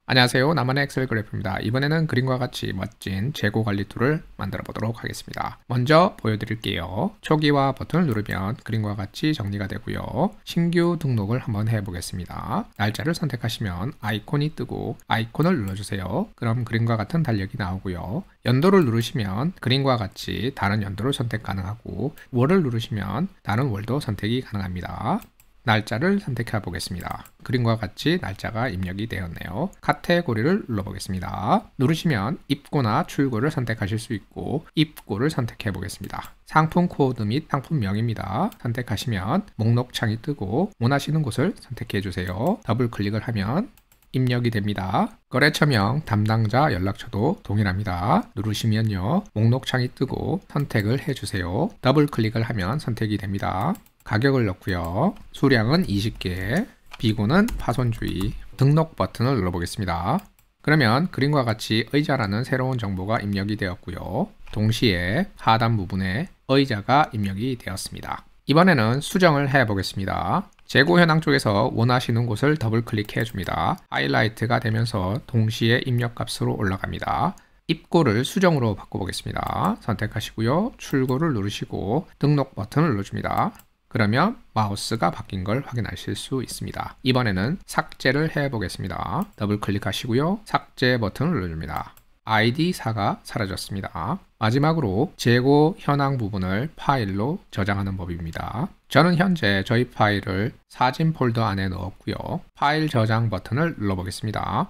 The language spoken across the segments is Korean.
안녕하세요. 나만의 엑셀 그래프입니다. 이번에는 그림과 같이 멋진 재고 관리 툴을 만들어 보도록 하겠습니다. 먼저 보여드릴게요. 초기화 버튼을 누르면 그림과 같이 정리가 되고요. 신규 등록을 한번 해보겠습니다. 날짜를 선택하시면 아이콘이 뜨고 아이콘을 눌러주세요. 그럼 그림과 같은 달력이 나오고요. 연도를 누르시면 그림과 같이 다른 연도를 선택 가능하고 월을 누르시면 다른 월도 선택이 가능합니다. 날짜를 선택해 보겠습니다. 그림과 같이 날짜가 입력이 되었네요. 카테고리를 눌러보겠습니다. 누르시면 입고나 출고를 선택하실 수 있고 입고를 선택해 보겠습니다. 상품 코드 및 상품명입니다. 선택하시면 목록창이 뜨고 원하시는 곳을 선택해 주세요. 더블 클릭을 하면 입력이 됩니다. 거래처명, 담당자 연락처도 동일합니다. 누르시면요. 목록창이 뜨고 선택을 해주세요. 더블 클릭을 하면 선택이 됩니다. 가격을 넣고요. 수량은 20개, 비고는 파손주의, 등록 버튼을 눌러보겠습니다. 그러면 그림과 같이 의자라는 새로운 정보가 입력이 되었고요. 동시에 하단 부분에 의자가 입력이 되었습니다. 이번에는 수정을 해보겠습니다. 재고 현황 쪽에서 원하시는 곳을 더블 클릭해 줍니다. 하이라이트가 되면서 동시에 입력 값으로 올라갑니다. 입고를 수정으로 바꿔보겠습니다. 선택하시고요. 출고를 누르시고 등록 버튼을 눌러줍니다. 그러면 마우스가 바뀐 걸 확인하실 수 있습니다. 이번에는 삭제를 해보겠습니다. 더블 클릭하시고요. 삭제 버튼을 눌러줍니다. ID4가 사라졌습니다. 마지막으로 재고 현황 부분을 파일로 저장하는 법입니다. 저는 현재 저희 파일을 사진 폴더 안에 넣었고요. 파일 저장 버튼을 눌러보겠습니다.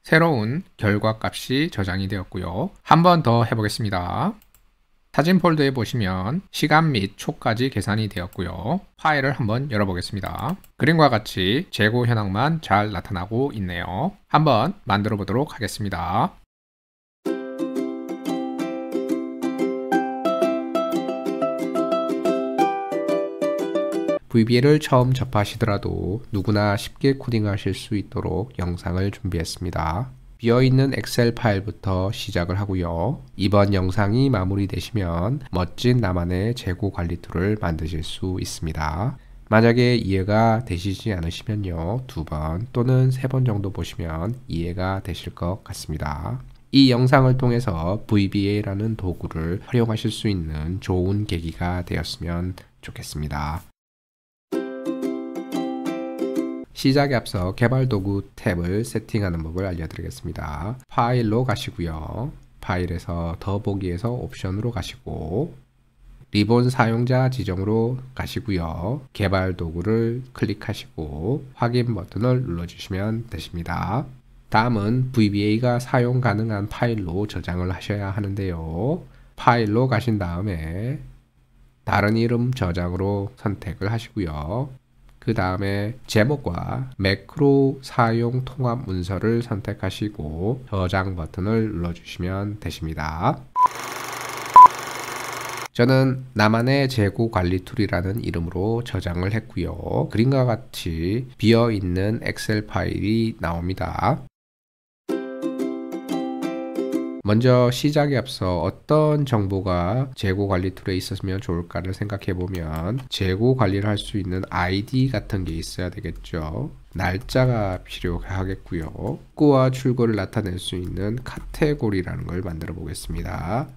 새로운 결과값이 저장이 되었고요. 한 번 더 해보겠습니다. 사진 폴더에 보시면 시간 및 초까지 계산이 되었고요. 파일을 한번 열어보겠습니다. 그림과 같이 재고 현황만 잘 나타나고 있네요. 한번 만들어 보도록 하겠습니다. VBA를 처음 접하시더라도 누구나 쉽게 코딩하실 수 있도록 영상을 준비했습니다. 비어있는 엑셀 파일부터 시작을 하고요. 이번 영상이 마무리되시면 멋진 나만의 재고 관리 툴을 만드실 수 있습니다. 만약에 이해가 되시지 않으시면요. 2번 또는 3번 정도 보시면 이해가 되실 것 같습니다. 이 영상을 통해서 VBA라는 도구를 활용하실 수 있는 좋은 계기가 되었으면 좋겠습니다. 시작에 앞서 개발도구 탭을 세팅하는 법을 알려드리겠습니다. 파일로 가시고요. 파일에서 더보기에서 옵션으로 가시고 리본 사용자 지정으로 가시고요. 개발도구를 클릭하시고 확인 버튼을 눌러주시면 되십니다. 다음은 VBA가 사용 가능한 파일로 저장을 하셔야 하는데요. 파일로 가신 다음에 다른 이름 저장으로 선택을 하시고요. 그 다음에 제목과 매크로 사용 통합 문서를 선택하시고 저장 버튼을 눌러주시면 되십니다. 저는 나만의 재고 관리 툴이라는 이름으로 저장을 했고요. 그림과 같이 비어있는 엑셀 파일이 나옵니다. 먼저 시작에 앞서 어떤 정보가 재고 관리 툴에 있었으면 좋을까를 생각해 보면 재고 관리를 할 수 있는 ID 같은 게 있어야 되겠죠. 날짜가 필요하겠고요. 입고와 출고를 나타낼 수 있는 카테고리라는 걸 만들어 보겠습니다.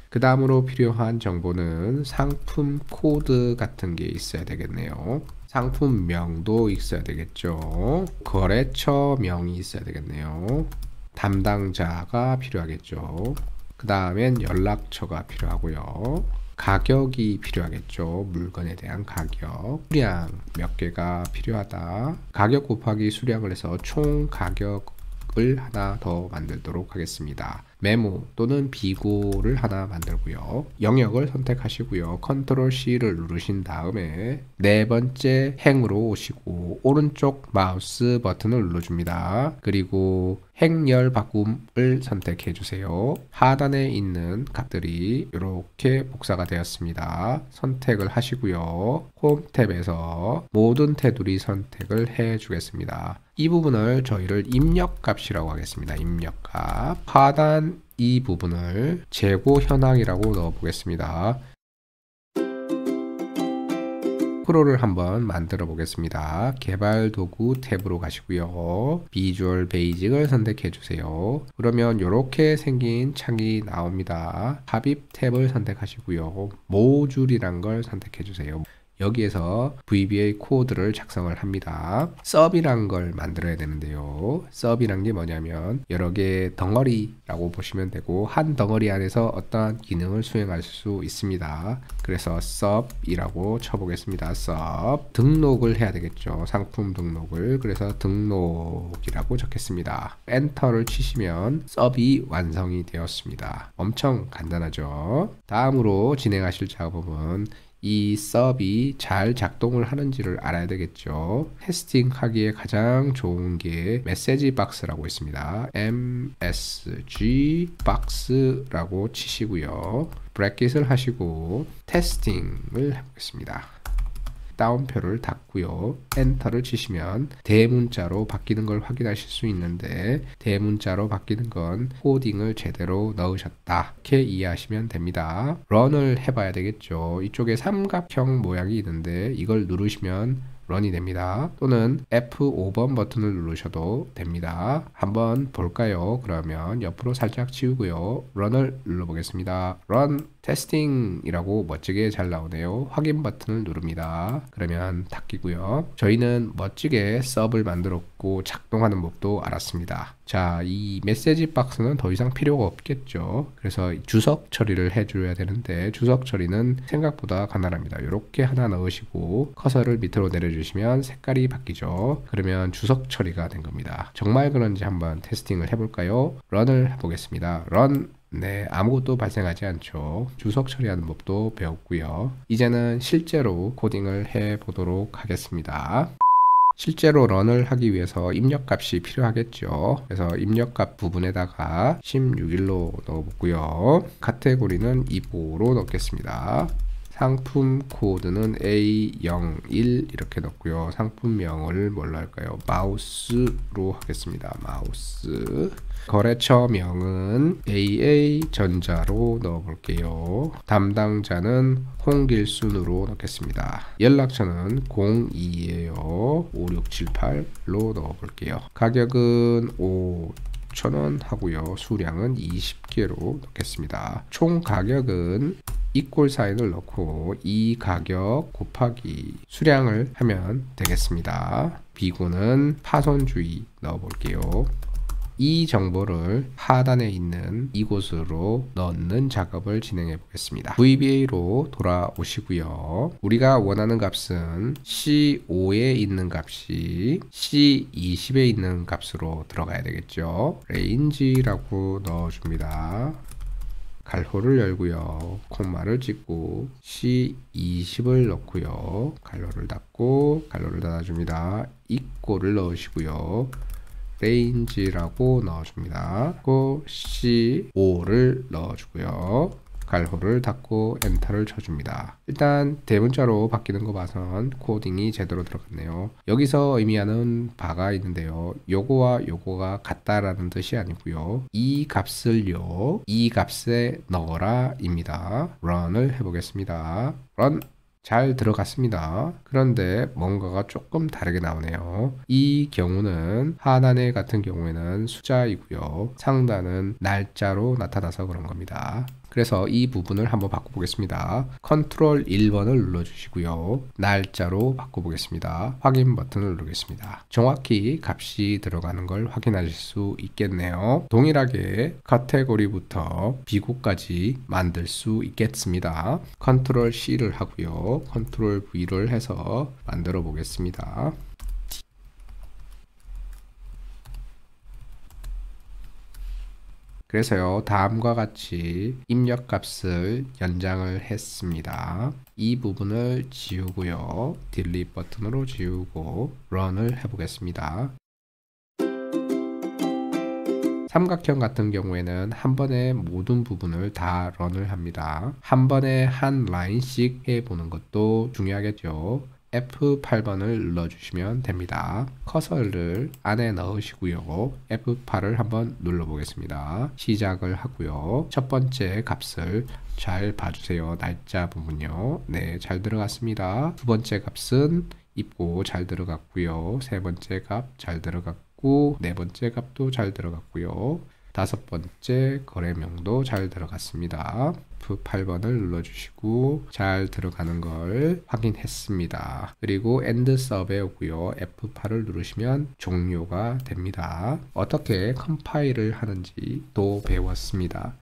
그 다음으로 필요한 정보는 상품 코드 같은 게 있어야 되겠네요. 상품명도 있어야 되겠죠. 거래처명이 있어야 되겠네요. 담당자가 필요하겠죠. 그 다음엔 연락처가 필요하고요. 가격이 필요하겠죠. 물건에 대한 가격. 수량 몇 개가 필요하다. 가격 곱하기 수량을 해서 총 가격을 하나 더 만들도록 하겠습니다. 메모 또는 비고를 하나 만들고요. 영역을 선택하시고요. 컨트롤 C를 누르신 다음에 네 번째 행으로 오시고 오른쪽 마우스 버튼을 눌러줍니다. 그리고 행렬 바꿈을 선택해 주세요. 하단에 있는 값들이 이렇게 복사가 되었습니다. 선택을 하시고요. 홈 탭에서 모든 테두리 선택을 해 주겠습니다. 이 부분을 저희를 입력값이라고 하겠습니다. 입력값. 하단 이 부분을 재고 현황이라고 넣어 보겠습니다. 프로를 한번 만들어 보겠습니다. 개발 도구 탭으로 가시고요. 비주얼 베이직을 선택해 주세요. 그러면 이렇게 생긴 창이 나옵니다. 삽입 탭을 선택하시고요. 모듈이란 걸 선택해 주세요. 여기에서 VBA 코드를 작성을 합니다. sub이란 걸 만들어야 되는데요. sub이란 게 뭐냐면 여러 개의 덩어리라고 보시면 되고 한 덩어리 안에서 어떠한 기능을 수행할 수 있습니다. 그래서 sub이라고 쳐보겠습니다. sub 등록을 해야 되겠죠. 상품 등록을. 그래서 등록이라고 적겠습니다. 엔터를 치시면 sub이 완성이 되었습니다. 엄청 간단하죠. 다음으로 진행하실 작업은 이 sub이 잘 작동을 하는지를 알아야 되겠죠. 테스팅 하기에 가장 좋은 게 메시지 박스라고 있습니다. MSG 박스라고 치시고요. 브래킷을 하시고 테스팅을 해보겠습니다. 다운표를 닫고요. 엔터를 치시면 대문자로 바뀌는 걸 확인하실 수 있는데 대문자로 바뀌는 건 코딩을 제대로 넣으셨다. 이렇게 이해하시면 됩니다. 런을 해봐야 되겠죠. 이쪽에 삼각형 모양이 있는데 이걸 누르시면 런이 됩니다. 또는 F5번 버튼을 누르셔도 됩니다. 한번 볼까요? 그러면 옆으로 살짝 치우고요. 런을 눌러보겠습니다. 런 테스팅이라고 멋지게 잘 나오네요. 확인 버튼을 누릅니다. 그러면 닫히고요. 저희는 멋지게 sub을 만들었고 작동하는 법도 알았습니다. 자, 이 메시지 박스는 더 이상 필요가 없겠죠. 그래서 주석 처리를 해줘야 되는데 주석 처리는 생각보다 간단합니다. 이렇게 하나 넣으시고 커서를 밑으로 내려주시면 색깔이 바뀌죠. 그러면 주석 처리가 된 겁니다. 정말 그런지 한번 테스팅을 해볼까요? 런을 해보겠습니다. 런. 네, 아무것도 발생하지 않죠. 주석 처리하는 법도 배웠고요. 이제는 실제로 코딩을 해 보도록 하겠습니다. 실제로 런을 하기 위해서 입력값이 필요하겠죠. 그래서 입력값 부분에다가 16일로 넣어보고요. 카테고리는 25로 넣겠습니다. 상품 코드는 A01 이렇게 넣고요. 상품명을 뭘로 할까요? 마우스로 하겠습니다. 마우스. 거래처명은 AA전자로 넣어볼게요. 담당자는 홍길순으로 넣겠습니다. 연락처는 02예요. 5678로 넣어볼게요. 가격은 5,000원 하고요. 수량은 20개로 넣겠습니다. 총 가격은 이꼴 사인을 넣고 이 가격 곱하기 수량을 하면 되겠습니다. 비구는 파손주의 넣어볼게요. 이 정보를 하단에 있는 이곳으로 넣는 작업을 진행해 보겠습니다. VBA로 돌아오시고요. 우리가 원하는 값은 C5에 있는 값이 C20에 있는 값으로 들어가야 되겠죠. range라고 넣어줍니다. 괄호를 열고요. 콤마를 찍고 C20을 넣고요. 괄호를 닫고 괄호를 닫아줍니다. 이꼴을 넣으시고요. range라고 넣어줍니다. 그리고 C5를 넣어주고요. 괄호를 닫고 엔터를 쳐줍니다. 일단 대문자로 바뀌는 거 봐선 코딩이 제대로 들어갔네요. 여기서 의미하는 바가 있는데요. 요거와 요거가 같다라는 뜻이 아니고요. 이 값을요. 이 값에 넣어라 입니다. run을 해보겠습니다. run. 잘 들어갔습니다. 그런데 뭔가가 조금 다르게 나오네요. 이 경우는 하단에 같은 경우에는 숫자이고요. 상단은 날짜로 나타나서 그런 겁니다. 그래서 이 부분을 한번 바꿔보겠습니다. 컨트롤 1번을 눌러주시고요. 날짜로 바꿔보겠습니다. 확인 버튼을 누르겠습니다. 정확히 값이 들어가는 걸 확인하실 수 있겠네요. 동일하게 카테고리부터 비고까지 만들 수 있겠습니다. 컨트롤 C를 하고요. 컨트롤 V를 해서 만들어 보겠습니다. 그래서요, 다음과 같이 입력값을 연장을 했습니다. 이 부분을 지우고요. 딜리트 버튼으로 지우고 run을 해보겠습니다. 삼각형 같은 경우에는 한 번에 모든 부분을 다 run을 합니다. 한 번에 한 라인씩 해보는 것도 중요하겠죠. F8번을 눌러주시면 됩니다. 커서를 안에 넣으시고요. F8을 한번 눌러보겠습니다. 시작을 하고요. 첫 번째 값을 잘 봐주세요. 날짜 부분요. 네, 잘 들어갔습니다. 두 번째 값은 입고 잘 들어갔고요. 세 번째 값 잘 들어갔고, 네 번째 값도 잘 들어갔고요. 다섯 번째 거래명도 잘 들어갔습니다. F8번을 눌러주시고 잘 들어가는 걸 확인했습니다. 그리고 End Sub에 오고요. F8을 누르시면 종료가 됩니다. 어떻게 컴파일을 하는지 또 배웠습니다.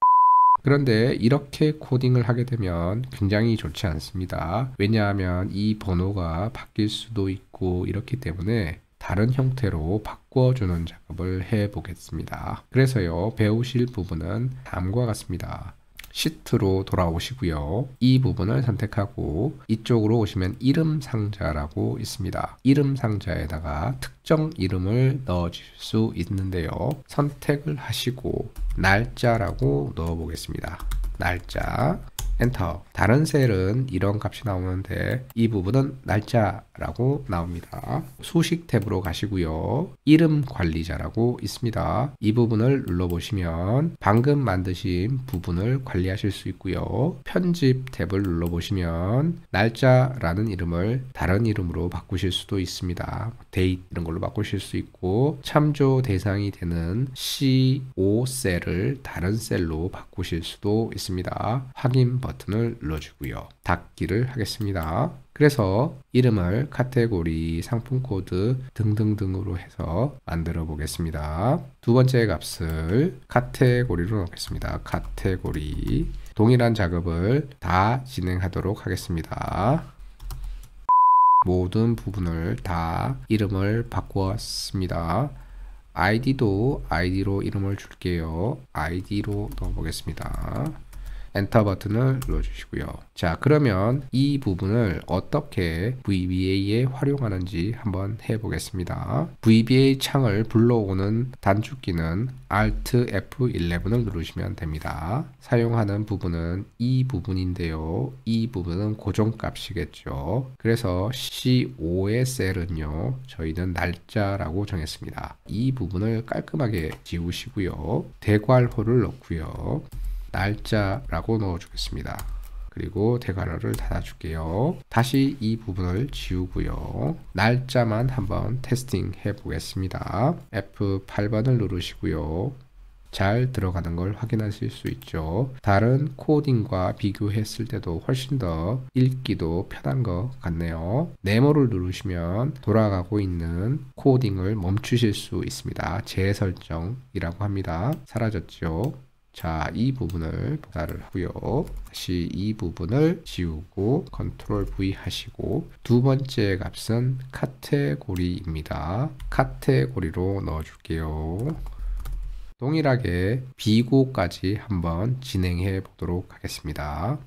그런데 이렇게 코딩을 하게 되면 굉장히 좋지 않습니다. 왜냐하면 이 번호가 바뀔 수도 있고 이렇기 때문에 다른 형태로 바꿔주는 작업을 해 보겠습니다. 그래서요, 배우실 부분은 다음과 같습니다. 시트로 돌아오시고요. 이 부분을 선택하고 이쪽으로 오시면 이름 상자라고 있습니다. 이름 상자에다가 특정 이름을 넣어줄 수 있는데요. 선택을 하시고 날짜라고 넣어 보겠습니다. 날짜. 엔터. 다른 셀은 이런 값이 나오는데 이 부분은 날짜라고 나옵니다. 수식 탭으로 가시고요. 이름 관리자라고 있습니다. 이 부분을 눌러보시면 방금 만드신 부분을 관리하실 수 있고요. 편집 탭을 눌러보시면 날짜라는 이름을 다른 이름으로 바꾸실 수도 있습니다. 데이트 이런 걸로 바꾸실 수 있고, 참조 대상이 되는 C5 셀을 다른 셀로 바꾸실 수도 있습니다. 확인 버튼을 눌러주고요. 닫기를 하겠습니다. 그래서 이름을 카테고리, 상품 코드 등등등으로 해서 만들어 보겠습니다. 두 번째 값을 카테고리로 넣겠습니다. 카테고리. 동일한 작업을 다 진행하도록 하겠습니다. 모든 부분을 다 이름을 바꾸었습니다. ID도 ID로 이름을 줄게요. ID로 넣어보겠습니다. 엔터 버튼을 눌러주시고요. 자, 그러면 이 부분을 어떻게 VBA에 활용하는지 한번 해보겠습니다. VBA 창을 불러오는 단축키는 Alt F11을 누르시면 됩니다. 사용하는 부분은 이 부분인데요. 이 부분은 고정값이겠죠. 그래서 C5의 셀은요, 저희는 날짜라고 정했습니다. 이 부분을 깔끔하게 지우시고요. 대괄호를 넣고요. 날짜라고 넣어주겠습니다. 그리고 대괄호를 닫아줄게요. 다시 이 부분을 지우고요. 날짜만 한번 테스팅 해보겠습니다. F8번을 누르시고요. 잘 들어가는 걸 확인하실 수 있죠. 다른 코딩과 비교했을 때도 훨씬 더 읽기도 편한 것 같네요. 네모를 누르시면 돌아가고 있는 코딩을 멈추실 수 있습니다. 재설정이라고 합니다. 사라졌죠. 자, 이 부분을 복사를 하고요. 다시 이 부분을 지우고 컨트롤 V 하시고, 두 번째 값은 카테고리입니다. 카테고리로 넣어줄게요. 동일하게 비고까지 한번 진행해 보도록 하겠습니다.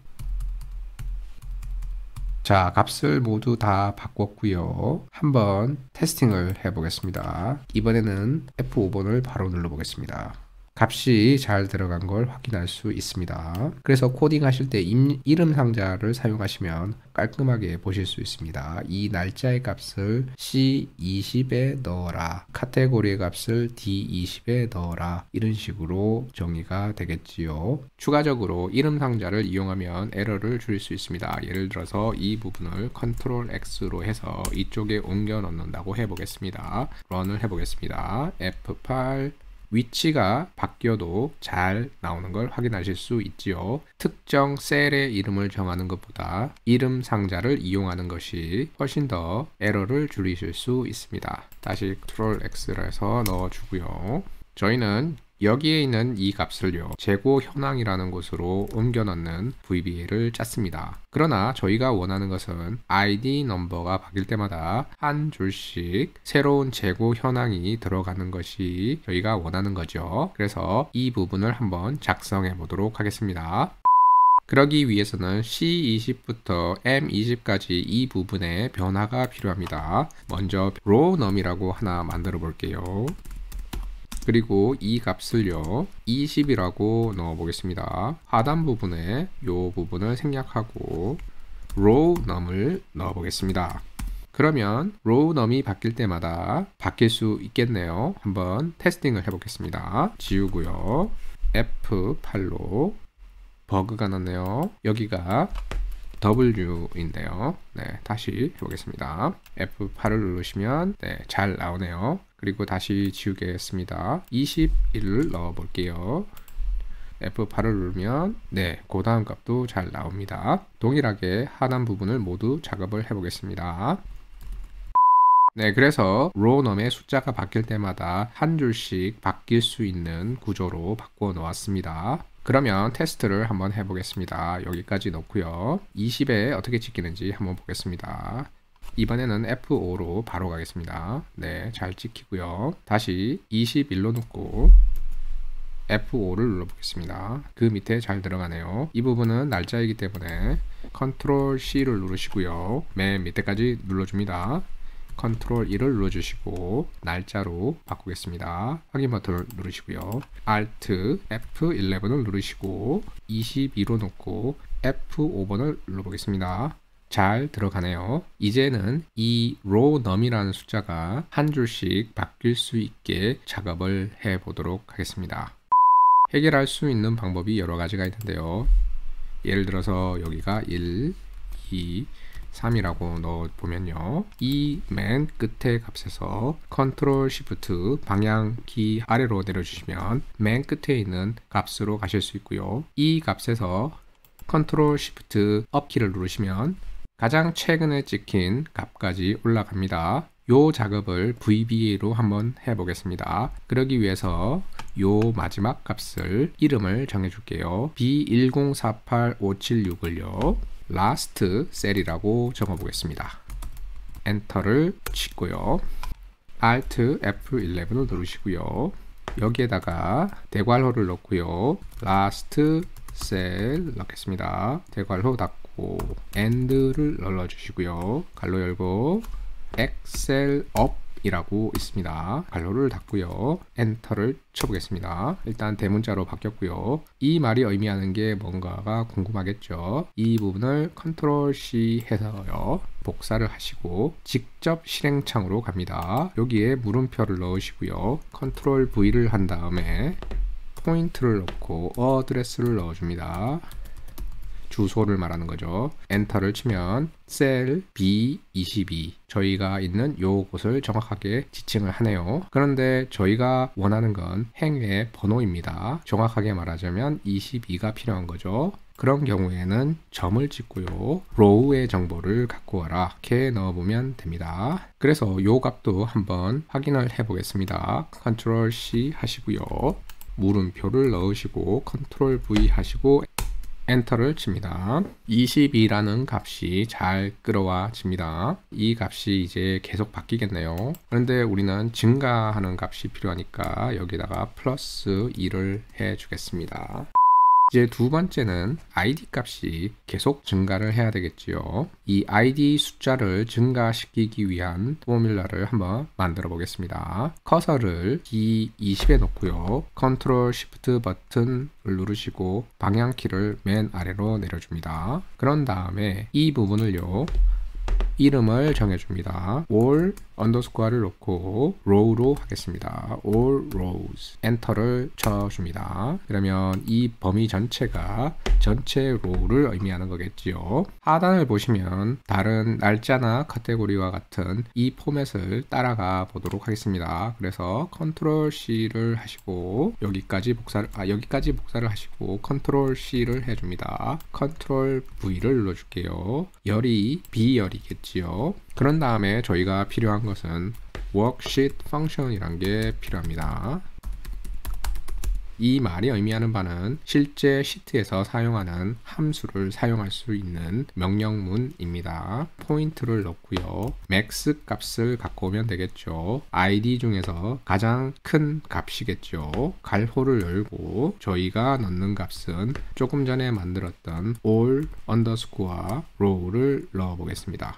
자, 값을 모두 다 바꿨고요. 한번 테스팅을 해 보겠습니다. 이번에는 F5번을 바로 눌러 보겠습니다. 값이 잘 들어간 걸 확인할 수 있습니다. 그래서 코딩 하실 때 이름 상자를 사용하시면 깔끔하게 보실 수 있습니다. 이 날짜의 값을 C20에 넣어라, 카테고리의 값을 D20에 넣어라, 이런 식으로 정의가 되겠지요. 추가적으로 이름 상자를 이용하면 에러를 줄일 수 있습니다. 예를 들어서 이 부분을 컨트롤 X로 해서 이쪽에 옮겨 넣는다고 해보겠습니다. 런을 해보겠습니다. F8 위치가 바뀌어도 잘 나오는 걸 확인하실 수 있지요. 특정 셀의 이름을 정하는 것보다 이름 상자를 이용하는 것이 훨씬 더 에러를 줄이실 수 있습니다. 다시 Ctrl X를 해서 넣어주고요. 저희는 여기에 있는 이 값을요, 재고 현황이라는 곳으로 옮겨 넣는 VBA를 짰습니다. 그러나 저희가 원하는 것은 ID 넘버가 바뀔 때마다 한 줄씩 새로운 재고 현황이 들어가는 것이 저희가 원하는 거죠. 그래서 이 부분을 한번 작성해 보도록 하겠습니다. 그러기 위해서는 C20부터 M20까지 이 부분에 변화가 필요합니다. 먼저 row num이라고 하나 만들어 볼게요. 그리고 이 값을요, 20이라고 넣어 보겠습니다. 하단 부분에 이 부분을 생략하고 row num을 넣어 보겠습니다. 그러면 row num이 바뀔 때마다 바뀔 수 있겠네요. 한번 테스팅을 해보겠습니다. 지우고요. F8로 버그가 났네요. 여기가 W인데요. 네, 다시 해보겠습니다. F8을 누르시면 네, 잘 나오네요. 그리고 다시 지우겠습니다. 21을 넣어 볼게요. F8을 누르면 네, 그 다음 값도 잘 나옵니다. 동일하게 하단 부분을 모두 작업을 해보겠습니다. 네, 그래서 row num의 숫자가 바뀔 때마다 한 줄씩 바뀔 수 있는 구조로 바꾸어 놓았습니다. 그러면 테스트를 한번 해보겠습니다. 여기까지 넣고요. 20에 어떻게 찍히는지 한번 보겠습니다. 이번에는 F5로 바로 가겠습니다. 네, 잘 찍히고요. 다시 21로 놓고 F5를 눌러보겠습니다. 그 밑에 잘 들어가네요. 이 부분은 날짜이기 때문에 Ctrl C를 누르시고요. 맨 밑에까지 눌러줍니다. Ctrl 1을 눌러주시고 날짜로 바꾸겠습니다. 확인 버튼을 누르시고요. Alt F11을 누르시고 22로 놓고 F5번을 눌러보겠습니다. 잘 들어가네요. 이제는 이 row num이라는 숫자가 한 줄씩 바뀔 수 있게 작업을 해 보도록 하겠습니다. 해결할 수 있는 방법이 여러 가지가 있는데요. 예를 들어서 여기가 1, 2, 3이라고 넣어보면요. 이 맨 끝에 값에서 Ctrl Shift 방향키 아래로 내려주시면 맨 끝에 있는 값으로 가실 수 있고요. 이 값에서 Ctrl Shift 업키를 누르시면 가장 최근에 찍힌 값까지 올라갑니다. 요 작업을 VBA로 한번 해보겠습니다. 그러기 위해서 요 마지막 값을 이름을 정해줄게요. B1048576을요. last cell이라고 적어보겠습니다. 엔터를 치고요. Alt F11을 누르시고요. 여기에다가 대괄호를 넣고요. last cell 넣겠습니다. 대괄호 닫고 and를 눌러주시고요. 괄호 열고 excel up 이라고 있습니다. 괄호를 닫고요. 엔터를 쳐보겠습니다. 일단 대문자로 바뀌었고요. 이 말이 의미하는 게 뭔가가 궁금하겠죠. 이 부분을 Ctrl C 해서요. 복사를 하시고 직접 실행창으로 갑니다. 여기에 물음표를 넣으시고요. Ctrl V를 한 다음에 포인트를 넣고 어드레스를 넣어줍니다. 주소를 말하는 거죠. 엔터를 치면 셀 B22 저희가 있는 요곳을 정확하게 지칭을 하네요. 그런데 저희가 원하는 건 행의 번호입니다. 정확하게 말하자면 22가 필요한 거죠. 그런 경우에는 점을 찍고요. row의 정보를 갖고 와라 이렇게 넣어보면 됩니다. 그래서 요 값도 한번 확인을 해 보겠습니다. Ctrl C 하시고요. 물음표를 넣으시고 Ctrl V 하시고 엔터를 칩니다. 22라는 값이 잘 끌어와집니다. 이 값이 이제 계속 바뀌겠네요. 그런데 우리는 증가하는 값이 필요하니까 여기다가 플러스 2를 해 주겠습니다. 이제 두 번째는 id 값이 계속 증가를 해야 되겠지요. 이 id 숫자를 증가시키기 위한 포뮬러를 한번 만들어 보겠습니다. 커서를 D20에 놓고요. Ctrl Shift 버튼을 누르시고 방향키를 맨 아래로 내려줍니다. 그런 다음에 이 부분을요. 이름을 정해줍니다. all 언더스코어를 놓고 row로 하겠습니다. all rows 엔터를 쳐줍니다. 그러면 이 범위 전체가 전체 row를 의미하는 거겠지요. 하단을 보시면 다른 날짜나 카테고리와 같은 이 포맷을 따라가 보도록 하겠습니다. 그래서 Ctrl C를 하시고 여기까지 복사를 하시고 Ctrl C를 해줍니다. Ctrl V를 눌러줄게요. 열이 B열이겠지요. 그런 다음에 저희가 필요한 것은 worksheet function이란 게 필요합니다. 이 말이 의미하는 바는 실제 시트에서 사용하는 함수를 사용할 수 있는 명령문입니다. 포인트를 넣고요. max 값을 갖고 오면 되겠죠. id 중에서 가장 큰 값이겠죠. 괄호를 열고 저희가 넣는 값은 조금 전에 만들었던 all underscore row를 넣어 보겠습니다.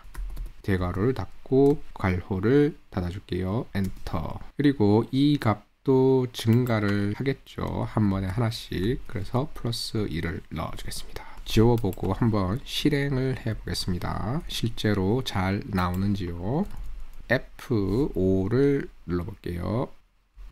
대괄호를 닫고 괄호를 닫아줄게요. 엔터. 그리고 이 값도 증가를 하겠죠. 한 번에 하나씩. 그래서 플러스 2를 넣어주겠습니다. 지워보고 한번 실행을 해 보겠습니다. 실제로 잘 나오는지요. F5를 눌러볼게요.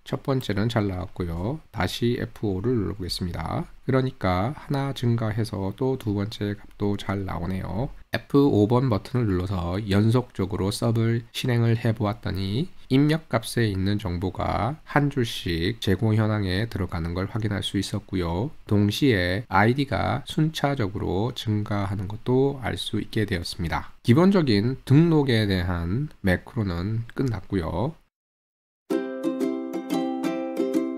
첫 번째는 잘 나왔고요. 다시 F5를 눌러보겠습니다. 그러니까 하나 증가해서 또 두 번째 값도 잘 나오네요. F5번 버튼을 눌러서 연속적으로 서브를 실행을 해 보았더니 입력값에 있는 정보가 한 줄씩 제공 현황에 들어가는 걸 확인할 수 있었고요. 동시에 ID가 순차적으로 증가하는 것도 알 수 있게 되었습니다. 기본적인 등록에 대한 매크로는 끝났고요.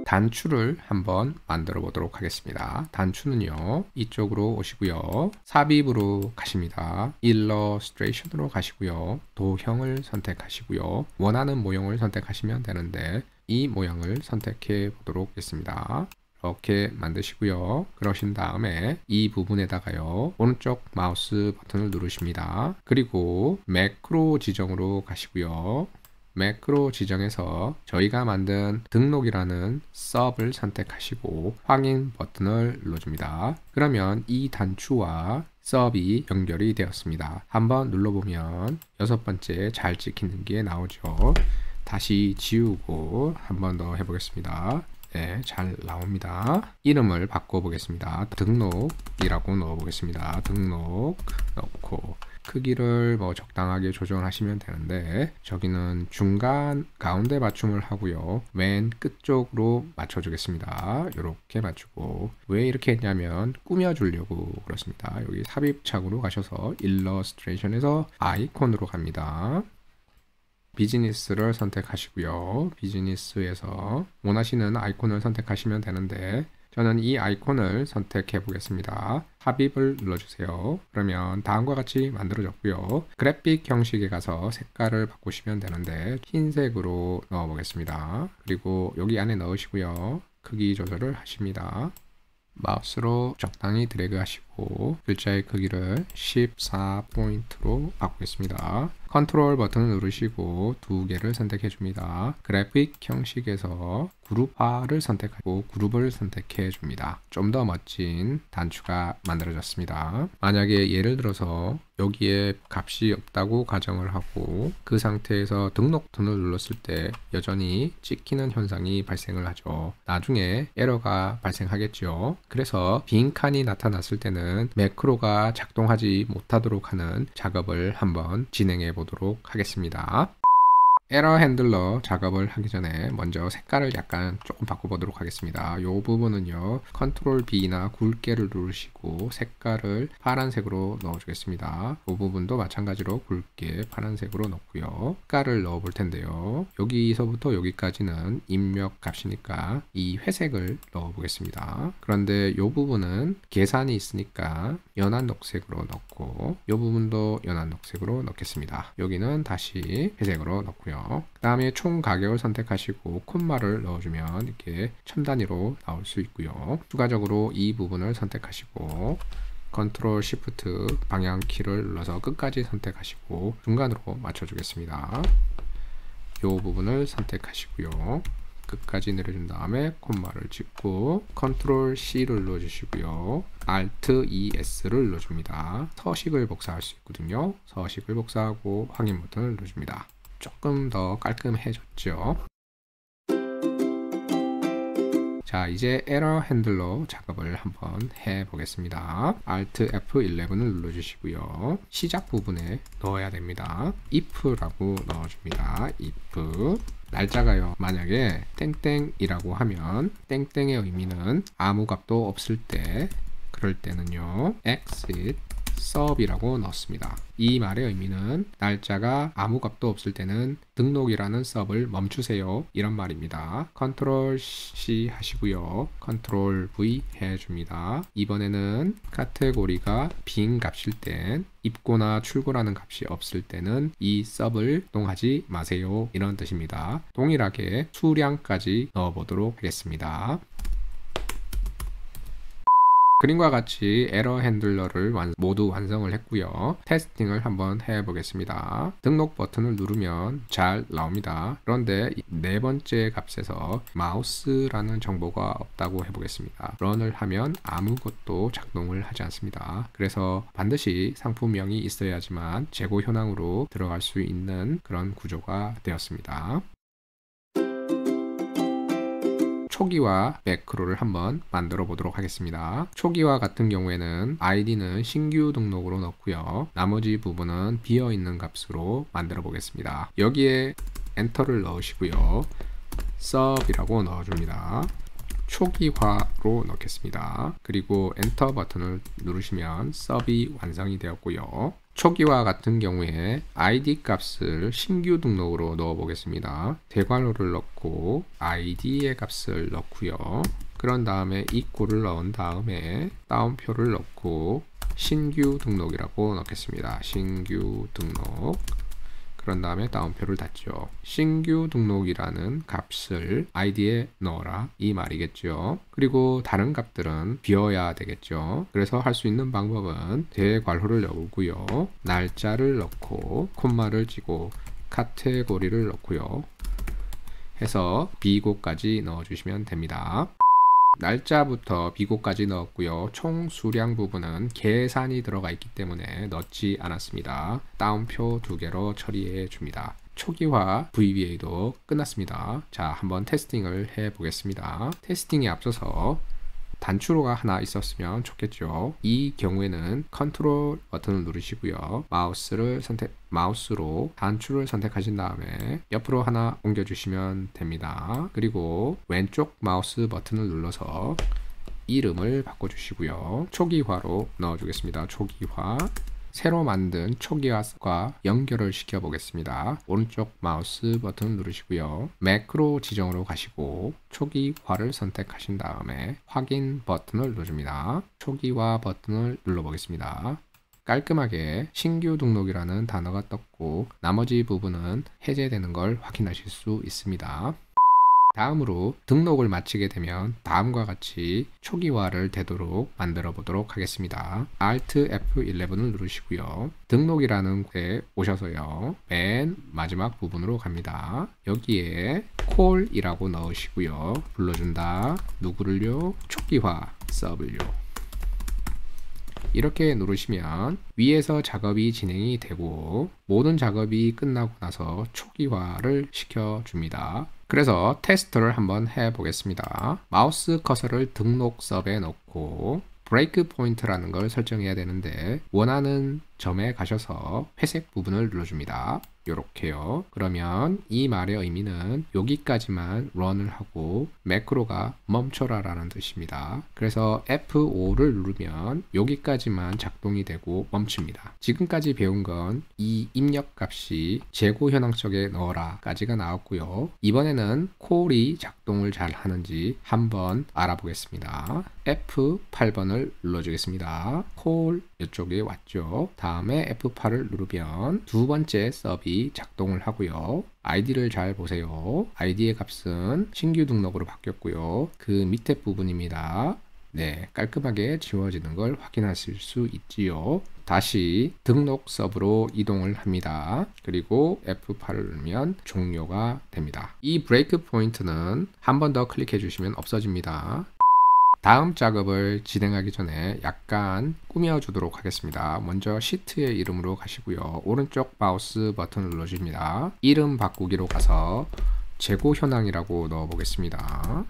단추를 한번 만들어 보도록 하겠습니다. 단추는요, 이쪽으로 오시고요. 삽입으로 가십니다. 일러스트레이션으로 가시고요. 도형을 선택하시고요. 원하는 모형을 선택하시면 되는데 이 모양을 선택해 보도록 하겠습니다. 이렇게 만드시고요. 그러신 다음에 이 부분에다가요, 오른쪽 마우스 버튼을 누르십니다. 그리고 매크로 지정으로 가시고요. 매크로 지정에서 저희가 만든 등록이라는 서브를 선택하시고 확인 버튼을 눌러줍니다. 그러면 이 단추와 서브이 연결이 되었습니다. 한번 눌러보면 6번째 잘 찍히는 게 나오죠. 다시 지우고 한번 더 해보겠습니다. 네, 잘 나옵니다. 이름을 바꿔보겠습니다. 등록이라고 넣어보겠습니다. 등록 넣고 크기를 뭐 적당하게 조정하시면 되는데 저기는 중간 가운데 맞춤을 하고요. 맨 끝쪽으로 맞춰주겠습니다. 이렇게 맞추고 왜 이렇게 했냐면 꾸며주려고 그렇습니다. 여기 삽입창으로 가셔서 일러스트레이션에서 아이콘으로 갑니다. 비즈니스를 선택하시고요. 비즈니스에서 원하시는 아이콘을 선택하시면 되는데 저는 이 아이콘을 선택해 보겠습니다. 삽입을 눌러주세요. 그러면 다음과 같이 만들어졌고요. 그래픽 형식에 가서 색깔을 바꾸시면 되는데 흰색으로 넣어 보겠습니다. 그리고 여기 안에 넣으시고요. 크기 조절을 하십니다. 마우스로 적당히 드래그 하시고 글자의 크기를 14포인트로 바꾸겠습니다. 컨트롤 버튼을 누르시고 두 개를 선택해 줍니다. 그래픽 형식에서 그룹화를 선택하고 그룹을 선택해 줍니다. 좀 더 멋진 단추가 만들어졌습니다. 만약에 예를 들어서 여기에 값이 없다고 가정을 하고 그 상태에서 등록 버튼을 눌렀을 때 여전히 찍히는 현상이 발생을 하죠. 나중에 에러가 발생하겠죠. 그래서 빈 칸이 나타났을 때는 매크로가 작동하지 못하도록 하는 작업을 한번 진행해 보도록 하겠습니다. 에러 핸들러 작업을 하기 전에 먼저 색깔을 약간 조금 바꿔보도록 하겠습니다. 이 부분은요, 컨트롤 B나 굵게를 누르시고 색깔을 파란색으로 넣어주겠습니다. 이 부분도 마찬가지로 굵게 파란색으로 넣고요. 색깔을 넣어 볼 텐데요. 여기서부터 여기까지는 입력 값이니까 이 회색을 넣어 보겠습니다. 그런데 이 부분은 계산이 있으니까 연한 녹색으로 넣고 이 부분도 연한 녹색으로 넣겠습니다. 여기는 다시 회색으로 넣고요. 그 다음에 총 가격을 선택하시고 콤마를 넣어주면 이렇게 첨단위로 나올 수 있고요. 추가적으로 이 부분을 선택하시고 컨트롤 시프트 방향키를 눌러서 끝까지 선택하시고 중간으로 맞춰주겠습니다. 이 부분을 선택하시고요. 끝까지 내려준 다음에 콤마를 찍고 컨트롤 C를 눌러주시고요. Alt ES를 눌러줍니다. 서식을 복사할 수 있거든요. 서식을 복사하고 확인 버튼을 눌러줍니다. 조금 더 깔끔해졌죠. 자, 이제 에러 핸들러 작업을 한번 해 보겠습니다. Alt F11을 눌러주시고요. 시작 부분에 넣어야 됩니다. if라고 넣어줍니다. if 날짜가요, 만약에 땡땡이라고 하면 땡땡의 의미는 아무 값도 없을 때, 그럴 때는요 exit sub이라고 넣습니다. 이 말의 의미는 날짜가 아무 값도 없을 때는 등록이라는 sub을 멈추세요, 이런 말입니다. 컨트롤 C 하시고요. 컨트롤 V 해줍니다. 이번에는 카테고리가 빈 값일 땐 입고나 출고라는 값이 없을 때는 이 sub을 동하지 마세요, 이런 뜻입니다. 동일하게 수량까지 넣어보도록 하겠습니다. 그림과 같이 에러 핸들러를 모두 완성을 했고요. 테스팅을 한번 해보겠습니다. 등록 버튼을 누르면 잘 나옵니다. 그런데 네 번째 값에서 마우스라는 정보가 없다고 해보겠습니다. 런을 하면 아무것도 작동을 하지 않습니다. 그래서 반드시 상품명이 있어야지만 재고 현황으로 들어갈 수 있는 그런 구조가 되었습니다. 초기화 매크로를 한번 만들어 보도록 하겠습니다. 초기화 같은 경우에는 아이디는 신규 등록으로 넣고요. 나머지 부분은 비어 있는 값으로 만들어 보겠습니다. 여기에 엔터를 넣으시고요. sub이라고 넣어줍니다. 초기화로 넣겠습니다. 그리고 엔터 버튼을 누르시면 sub이 완성이 되었고요. 초기화 같은 경우에 id 값을 신규 등록으로 넣어 보겠습니다. 대괄호를 넣고 id의 값을 넣고요. 그런 다음에 equal을 넣은 다음에 따옴표를 넣고 신규 등록이라고 넣겠습니다. 신규 등록. 그런 다음에 따옴표를 닫죠. 신규 등록이라는 값을 id에 넣어라 이 말이겠죠. 그리고 다른 값들은 비워야 되겠죠. 그래서 할 수 있는 방법은 대괄호를 넣고요. 날짜를 넣고 콤마를 치고 카테고리를 넣고요. 해서 비고까지 넣어주시면 됩니다. 날짜부터 비고까지 넣었고요. 총 수량 부분은 계산이 들어가 있기 때문에 넣지 않았습니다. 따옴표 2개로 처리해 줍니다. 초기화 VBA도 끝났습니다. 자, 한번 테스팅을 해 보겠습니다. 테스팅에 앞서서 단추로가 하나 있었으면 좋겠죠. 이 경우에는 컨트롤 버튼을 누르시고요. 마우스로 단추를 선택하신 다음에 옆으로 하나 옮겨주시면 됩니다. 그리고 왼쪽 마우스 버튼을 눌러서 이름을 바꿔주시고요. 초기화로 넣어주겠습니다. 초기화. 새로 만든 초기화과 연결을 시켜 보겠습니다. 오른쪽 마우스 버튼 누르시고요. 매크로 지정으로 가시고 초기화를 선택하신 다음에 확인 버튼을 누릅니다. 초기화 버튼을 눌러 보겠습니다. 깔끔하게 신규 등록이라는 단어가 떴고 나머지 부분은 해제되는 걸 확인하실 수 있습니다. 다음으로 등록을 마치게 되면 다음과 같이 초기화를 되도록 만들어 보도록 하겠습니다. Alt F11을 누르시고요. 등록이라는 곳에 오셔서요. 맨 마지막 부분으로 갑니다. 여기에 call이라고 넣으시고요. 불러준다. 누구를요? 초기화 sub을요. 이렇게 누르시면 위에서 작업이 진행이 되고 모든 작업이 끝나고 나서 초기화를 시켜줍니다. 그래서 테스트를 한번 해보겠습니다. 마우스 커서를 등록 섭에 넣고 브레이크 포인트라는 걸 설정해야 되는데 원하는 점에 가셔서 회색 부분을 눌러줍니다. 요렇게요. 그러면 이 말의 의미는 여기까지만 런을 하고 매크로가 멈춰라 라는 뜻입니다. 그래서 F5를 누르면 여기까지만 작동이 되고 멈춥니다. 지금까지 배운 건 이 입력 값이 재고 현황 쪽에 넣어라 까지가 나왔고요. 이번에는 콜이 작동을 잘 하는지 한번 알아보겠습니다. F8번을 눌러주겠습니다. 콜 이쪽에 왔죠. 다음에 F8을 누르면 두 번째 서비 작동을 하고요. 아이디를 잘 보세요. 아이디의 값은 신규 등록으로 바뀌었고요. 그 밑에 부분입니다. 네, 깔끔하게 지워지는 걸 확인하실 수 있지요. 다시 등록 서브로 이동을 합니다. 그리고 F8을 누르면 종료가 됩니다. 이 브레이크 포인트는 한 번 더 클릭해 주시면 없어집니다. 다음 작업을 진행하기 전에 약간 꾸며주도록 하겠습니다. 먼저 시트의 이름으로 가시고요. 오른쪽 마우스 버튼을 눌러줍니다. 이름 바꾸기로 가서 재고 현황이라고 넣어 보겠습니다.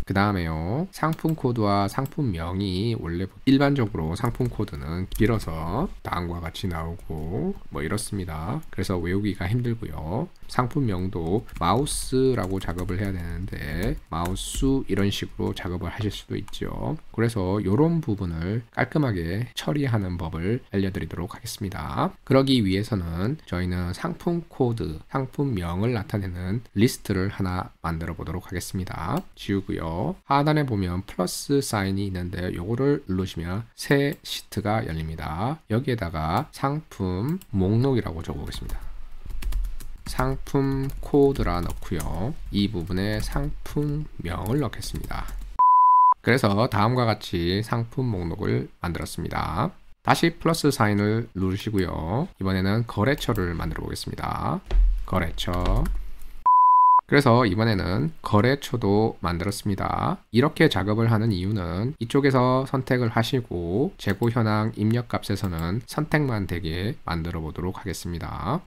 그 다음에요. 상품 코드와 상품명이 원래 일반적으로 상품 코드는 길어서 다음과 같이 나오고 뭐 이렇습니다. 그래서 외우기가 힘들고요. 상품명도 마우스라고 작업을 해야 되는데 마우스 이런 식으로 작업을 하실 수도 있죠. 그래서 이런 부분을 깔끔하게 처리하는 법을 알려드리도록 하겠습니다. 그러기 위해서는 저희는 상품 코드, 상품명을 나타내는 리스트를 하나 만들어 보도록 하겠습니다. 지우고요. 하단에 보면 플러스 사인이 있는데 요거를 누르시면 새 시트가 열립니다. 여기에다가 상품 목록이라고 적어보겠습니다. 상품 코드라 넣고요. 이 부분에 상품명을 넣겠습니다. 그래서 다음과 같이 상품 목록을 만들었습니다. 다시 플러스 사인을 누르시고요. 이번에는 거래처를 만들어 보겠습니다. 거래처. 그래서 이번에는 거래처도 만들었습니다. 이렇게 작업을 하는 이유는 이쪽에서 선택을 하시고 재고 현황 입력값에서는 선택만 되게 만들어 보도록 하겠습니다.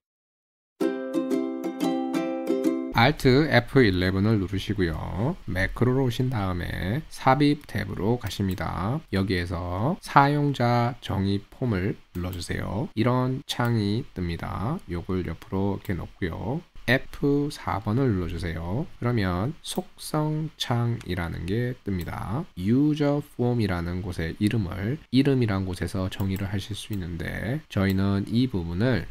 Alt F11을 누르시고요. 매크로로 오신 다음에 삽입 탭으로 가십니다. 여기에서 사용자 정의 폼을 눌러주세요. 이런 창이 뜹니다. 요걸 옆으로 이렇게 놓고요. F4번을 눌러주세요. 그러면 속성창이라는 게 뜹니다. User Form이라는 곳의 이름이란 곳에서 정의를 하실 수 있는데 저희는 이 부분을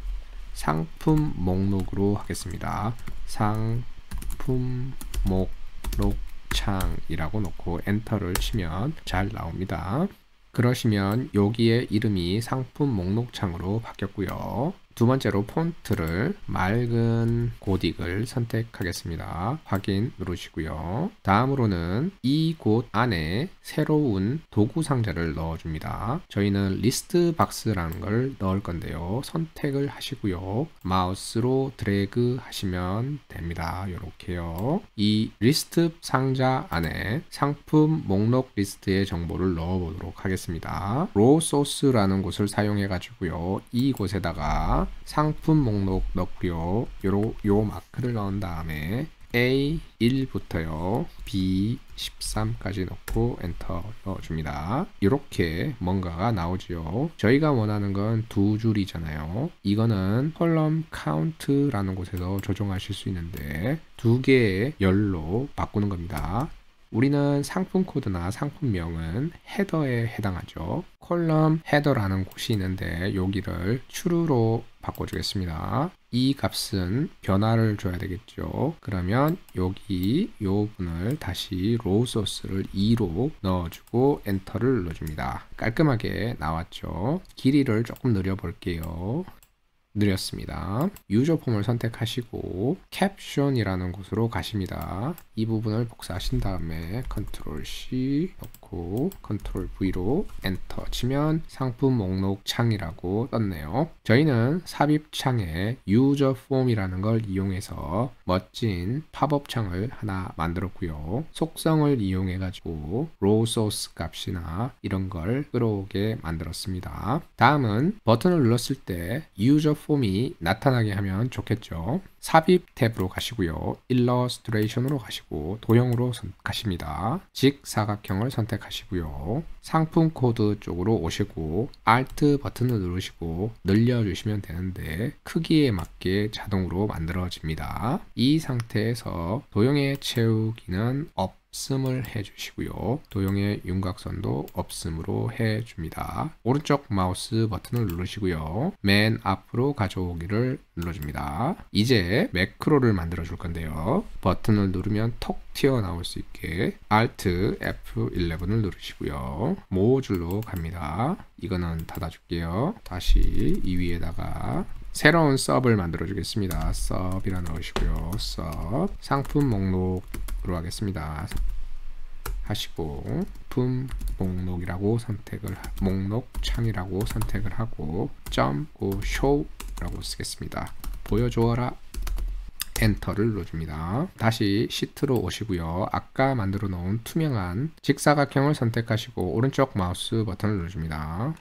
상품 목록으로 하겠습니다. 상품 목록 창이라고 놓고 엔터를 치면 잘 나옵니다. 그러시면 여기에 이름이 상품 목록 창으로 바뀌었고요. 두 번째로 폰트를 맑은 고딕을 선택하겠습니다. 확인 누르시고요. 다음으로는 이 곳 안에 새로운 도구 상자를 넣어줍니다. 저희는 리스트 박스라는 걸 넣을 건데요. 선택을 하시고요. 마우스로 드래그 하시면 됩니다. 이렇게요. 이 리스트 상자 안에 상품 목록 리스트의 정보를 넣어보도록 하겠습니다. 로우 소스라는 곳을 사용해 가지고요. 이곳에다가 상품 목록 넣고요. 요 마크를 넣은 다음에 A1부터요. B13까지 넣고 엔터 넣어줍니다. 이렇게 뭔가가 나오죠. 저희가 원하는 건 두 줄이잖아요. 이거는 컬럼 카운트라는 곳에서 조정하실 수 있는데 두 개의 열로 바꾸는 겁니다. 우리는 상품 코드나 상품명은 헤더에 해당하죠. 콜럼 헤더라는 곳이 있는데 여기를 true로 바꿔주겠습니다. 이 값은 변화를 줘야 되겠죠. 그러면 여기 이 부분을 다시 로우 소스를 2로 넣어주고 엔터를 눌러줍니다. 깔끔하게 나왔죠. 길이를 조금 늘려볼게요. 느렸습니다. 유저 폼을 선택하시고 캡션이라는 곳으로 가십니다. 이 부분을 복사하신 다음에 컨트롤 C 넣고 컨트롤 V로 엔터 치면 상품 목록 창이라고 떴네요. 저희는 삽입 창에 유저 폼이라는 걸 이용해서 멋진 팝업 창을 하나 만들었고요. 속성을 이용해 가지고 로우 소스 값이나 이런 걸 끌어오게 만들었습니다. 다음은 버튼을 눌렀을 때 유저 폼이 나타나게 하면 좋겠죠. 삽입 탭으로 가시고요. 일러스트레이션으로 가시고 도형으로 가십니다. 직사각형을 선택하시고요. 상품 코드 쪽으로 오시고 Alt 버튼을 누르시고 늘려주시면 되는데 크기에 맞게 자동으로 만들어집니다. 이 상태에서 도형의 채우기는 없음을 해주시고요. 도형의 윤곽선도 없음으로 해줍니다. 오른쪽 마우스 버튼을 누르시고요. 맨 앞으로 가져오기를 눌러줍니다. 이제 매크로를 만들어 줄 건데요. 버튼을 누르면 톡 튀어나올 수 있게 Alt F11을 누르시고요. 모듈로 갑니다. 이거는 닫아줄게요. 다시 이 위에다가 새로운 서브를 만들어 주겠습니다. 서브이라 넣으시고요. 서브 상품 목록으로 하겠습니다. 하시고 상품 목록이라고 목록 창이라고 선택을 하고 점고 show라고 쓰겠습니다. 보여주어라. 엔터를 눌러줍니다. 다시 시트로 오시고요. 아까 만들어 놓은 투명한 직사각형을 선택하시고 오른쪽 마우스 버튼을 눌러줍니다.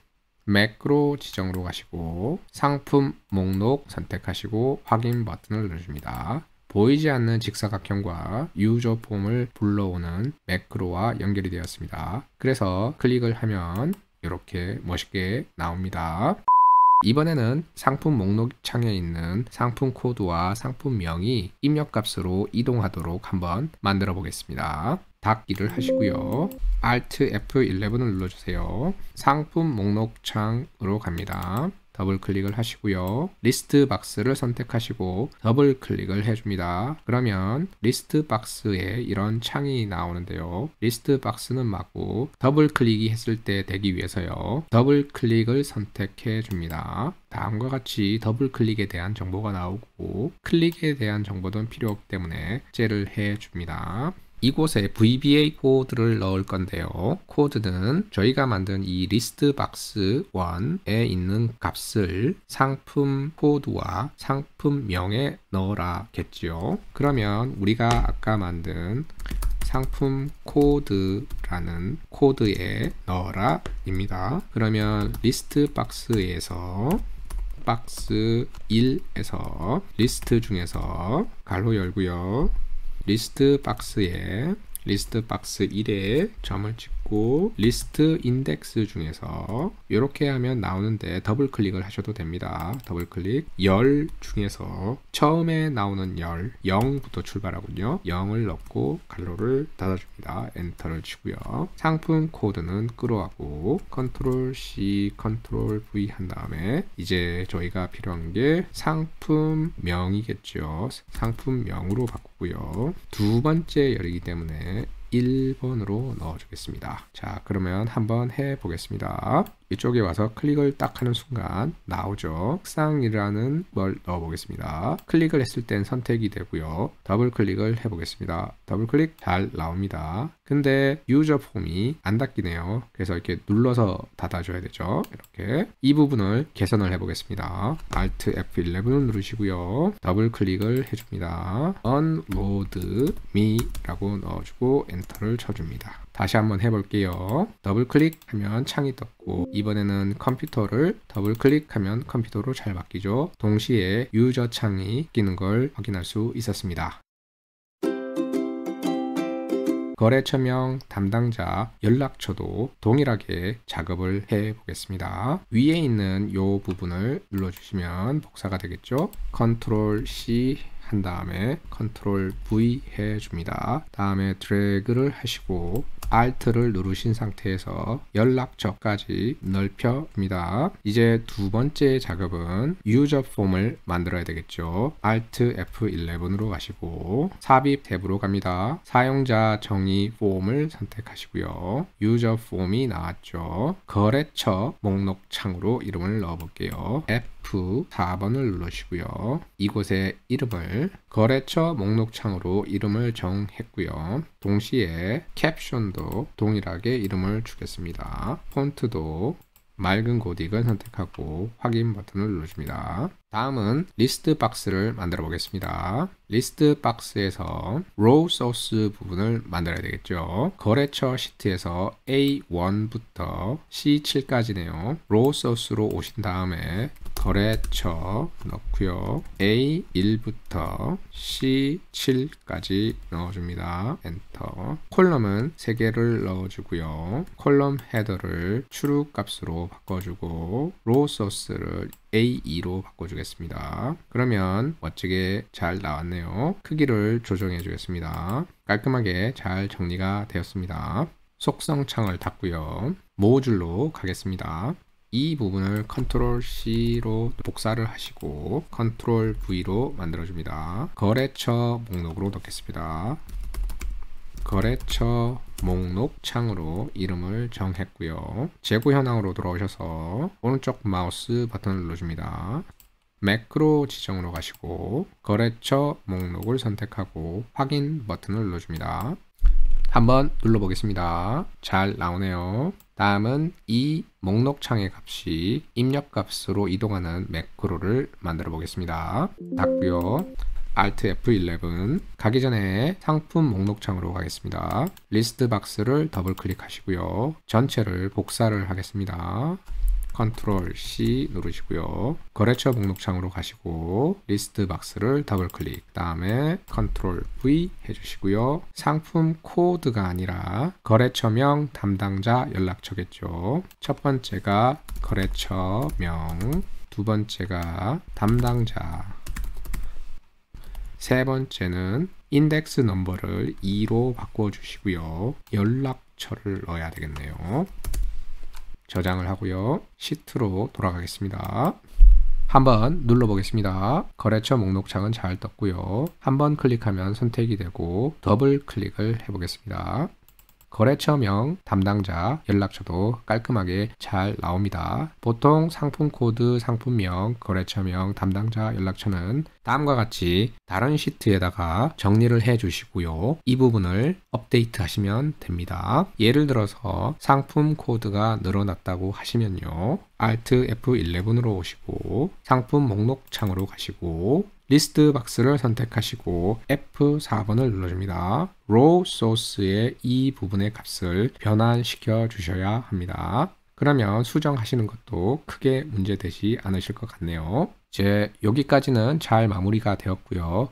매크로 지정으로 가시고 상품 목록 선택하시고 확인 버튼을 눌러줍니다. 보이지 않는 직사각형과 유저 폼을 불러오는 매크로와 연결이 되었습니다. 그래서 클릭을 하면 이렇게 멋있게 나옵니다. 이번에는 상품 목록 창에 있는 상품 코드와 상품명이 입력값으로 이동하도록 한번 만들어 보겠습니다. 닫기를 하시고요. Alt F11을 눌러주세요. 상품 목록 창으로 갑니다. 더블 클릭을 하시고요. 리스트 박스를 선택하시고 더블 클릭을 해줍니다. 그러면 리스트 박스에 이런 창이 나오는데요. 리스트 박스는 맞고 더블 클릭이 했을 때 되기 위해서요. 더블 클릭을 선택해 줍니다. 다음과 같이 더블 클릭에 대한 정보가 나오고 클릭에 대한 정보는 필요 없기 때문에 삭제를 해 줍니다. 이곳에 VBA 코드를 넣을 건데요. 코드는 저희가 만든 이 리스트 박스 1에 있는 값을 상품 코드와 상품명에 넣으라겠지요. 그러면 우리가 아까 만든 상품 코드라는 코드에 넣어라 입니다. 그러면 리스트 박스에서 박스 1에서 리스트 중에서 괄호 열고요. 리스트 박스에 리스트 박스 1에 점을 찍고 리스트 인덱스 중에서 이렇게 하면 나오는데 더블 클릭을 하셔도 됩니다. 더블 클릭 열 중에서 처음에 나오는 열 0부터 출발하군요. 0을 넣고 괄호를 닫아줍니다. 엔터를 치고요. 상품 코드는 끌어가고 컨트롤 C 컨트롤 V 한 다음에 이제 저희가 필요한 게 상품명이겠죠. 상품명으로 바꾸고요. 두 번째 열이기 때문에 1번으로 넣어주겠습니다. 자, 그러면 한번 해보겠습니다. 이쪽에 와서 클릭을 딱 하는 순간 나오죠. 색상이라는 걸 넣어보겠습니다. 클릭을 했을 땐 선택이 되고요. 더블 클릭을 해보겠습니다. 더블 클릭 잘 나옵니다. 근데 유저 폼이 안 닫히네요. 그래서 이렇게 눌러서 닫아줘야 되죠. 이렇게 이 부분을 개선을 해보겠습니다. Alt F11을 누르시고요. 더블 클릭을 해줍니다. Unload me라고 넣어주고 엔터를 쳐줍니다. 다시 한번 해볼게요. 더블 클릭하면 창이 떴고 이번에는 컴퓨터를 더블 클릭하면 컴퓨터로 잘 바뀌죠. 동시에 유저 창이 바뀌는 걸 확인할 수 있었습니다. 거래처명 담당자 연락처도 동일하게 작업을 해 보겠습니다. 위에 있는 이 부분을 눌러주시면 복사가 되겠죠. 컨트롤 C 한 다음에 컨트롤 V 해줍니다. 다음에 드래그를 하시고 Alt를 누르신 상태에서 연락처까지 넓혀줍니다. 이제 두 번째 작업은 유저 폼을 만들어야 되겠죠. Alt F11으로 가시고 삽입 탭으로 갑니다. 사용자 정의 폼을 선택하시고요. 유저 폼이 나왔죠. 거래처 목록 창으로 이름을 넣어볼게요. F4번을 누르시고요. 이곳에 이름을 거래처 목록 창으로 이름을 정했고요. 동시에 캡션도 동일하게 이름을 주겠습니다. 폰트도 맑은 고딕을 선택하고 확인 버튼을 눌러줍니다. 다음은 리스트 박스를 만들어 보겠습니다. 리스트 박스에서 row source 부분을 만들어야 되겠죠. 거래처 시트에서 A1부터 C7까지네요. row source로 오신 다음에 거래처 넣고요. A1부터 C7까지 넣어줍니다. 엔터. 콜럼은 3개를 넣어주고요. 콜럼 헤더를 true 값으로 바꿔주고 row source를 A2로 바꿔주겠습니다. 그러면 멋지게 잘 나왔네요. 크기를 조정해 주겠습니다. 깔끔하게 잘 정리가 되었습니다. 속성 창을 닫고요. 모듈로 가겠습니다. 이 부분을 컨트롤 C로 복사를 하시고 컨트롤 V로 만들어줍니다. 거래처 목록으로 넣겠습니다. 거래처 목록 창으로 이름을 정했고요. 재고 현황으로 돌아오셔서 오른쪽 마우스 버튼을 눌러줍니다. 매크로 지정으로 가시고 거래처 목록을 선택하고 확인 버튼을 눌러줍니다. 한번 눌러보겠습니다. 잘 나오네요. 다음은 이 목록 창의 값이 입력 값으로 이동하는 매크로를 만들어 보겠습니다. 닫고요. Alt F11 가기 전에 상품 목록 창으로 가겠습니다. 리스트 박스를 더블 클릭하시고요. 전체를 복사를 하겠습니다. 컨트롤 C 누르시고요. 거래처 목록 창으로 가시고 리스트 박스를 더블 클릭, 다음에 컨트롤 V 해주시고요. 상품 코드가 아니라 거래처명 담당자 연락처겠죠. 첫 번째가 거래처명, 두 번째가 담당자, 세 번째는 인덱스 넘버를 2로 바꿔주시고요. 연락처를 넣어야 되겠네요. 저장을 하고요. 시트로 돌아가겠습니다. 한번 눌러보겠습니다. 거래처 목록창은 잘 떴고요. 한번 클릭하면 선택이 되고 더블 클릭을 해보겠습니다. 거래처명 담당자 연락처도 깔끔하게 잘 나옵니다. 보통 상품 코드, 상품명, 거래처명, 담당자 연락처는 다음과 같이 다른 시트에다가 정리를 해 주시고요. 이 부분을 업데이트 하시면 됩니다. 예를 들어서 상품 코드가 늘어났다고 하시면요. Alt F11으로 오시고 상품 목록 창으로 가시고 리스트 박스를 선택하시고 F4번을 눌러줍니다. Raw Source의 이 부분의 값을 변환시켜 주셔야 합니다. 그러면 수정하시는 것도 크게 문제되지 않으실 것 같네요. 이제 여기까지는 잘 마무리가 되었고요.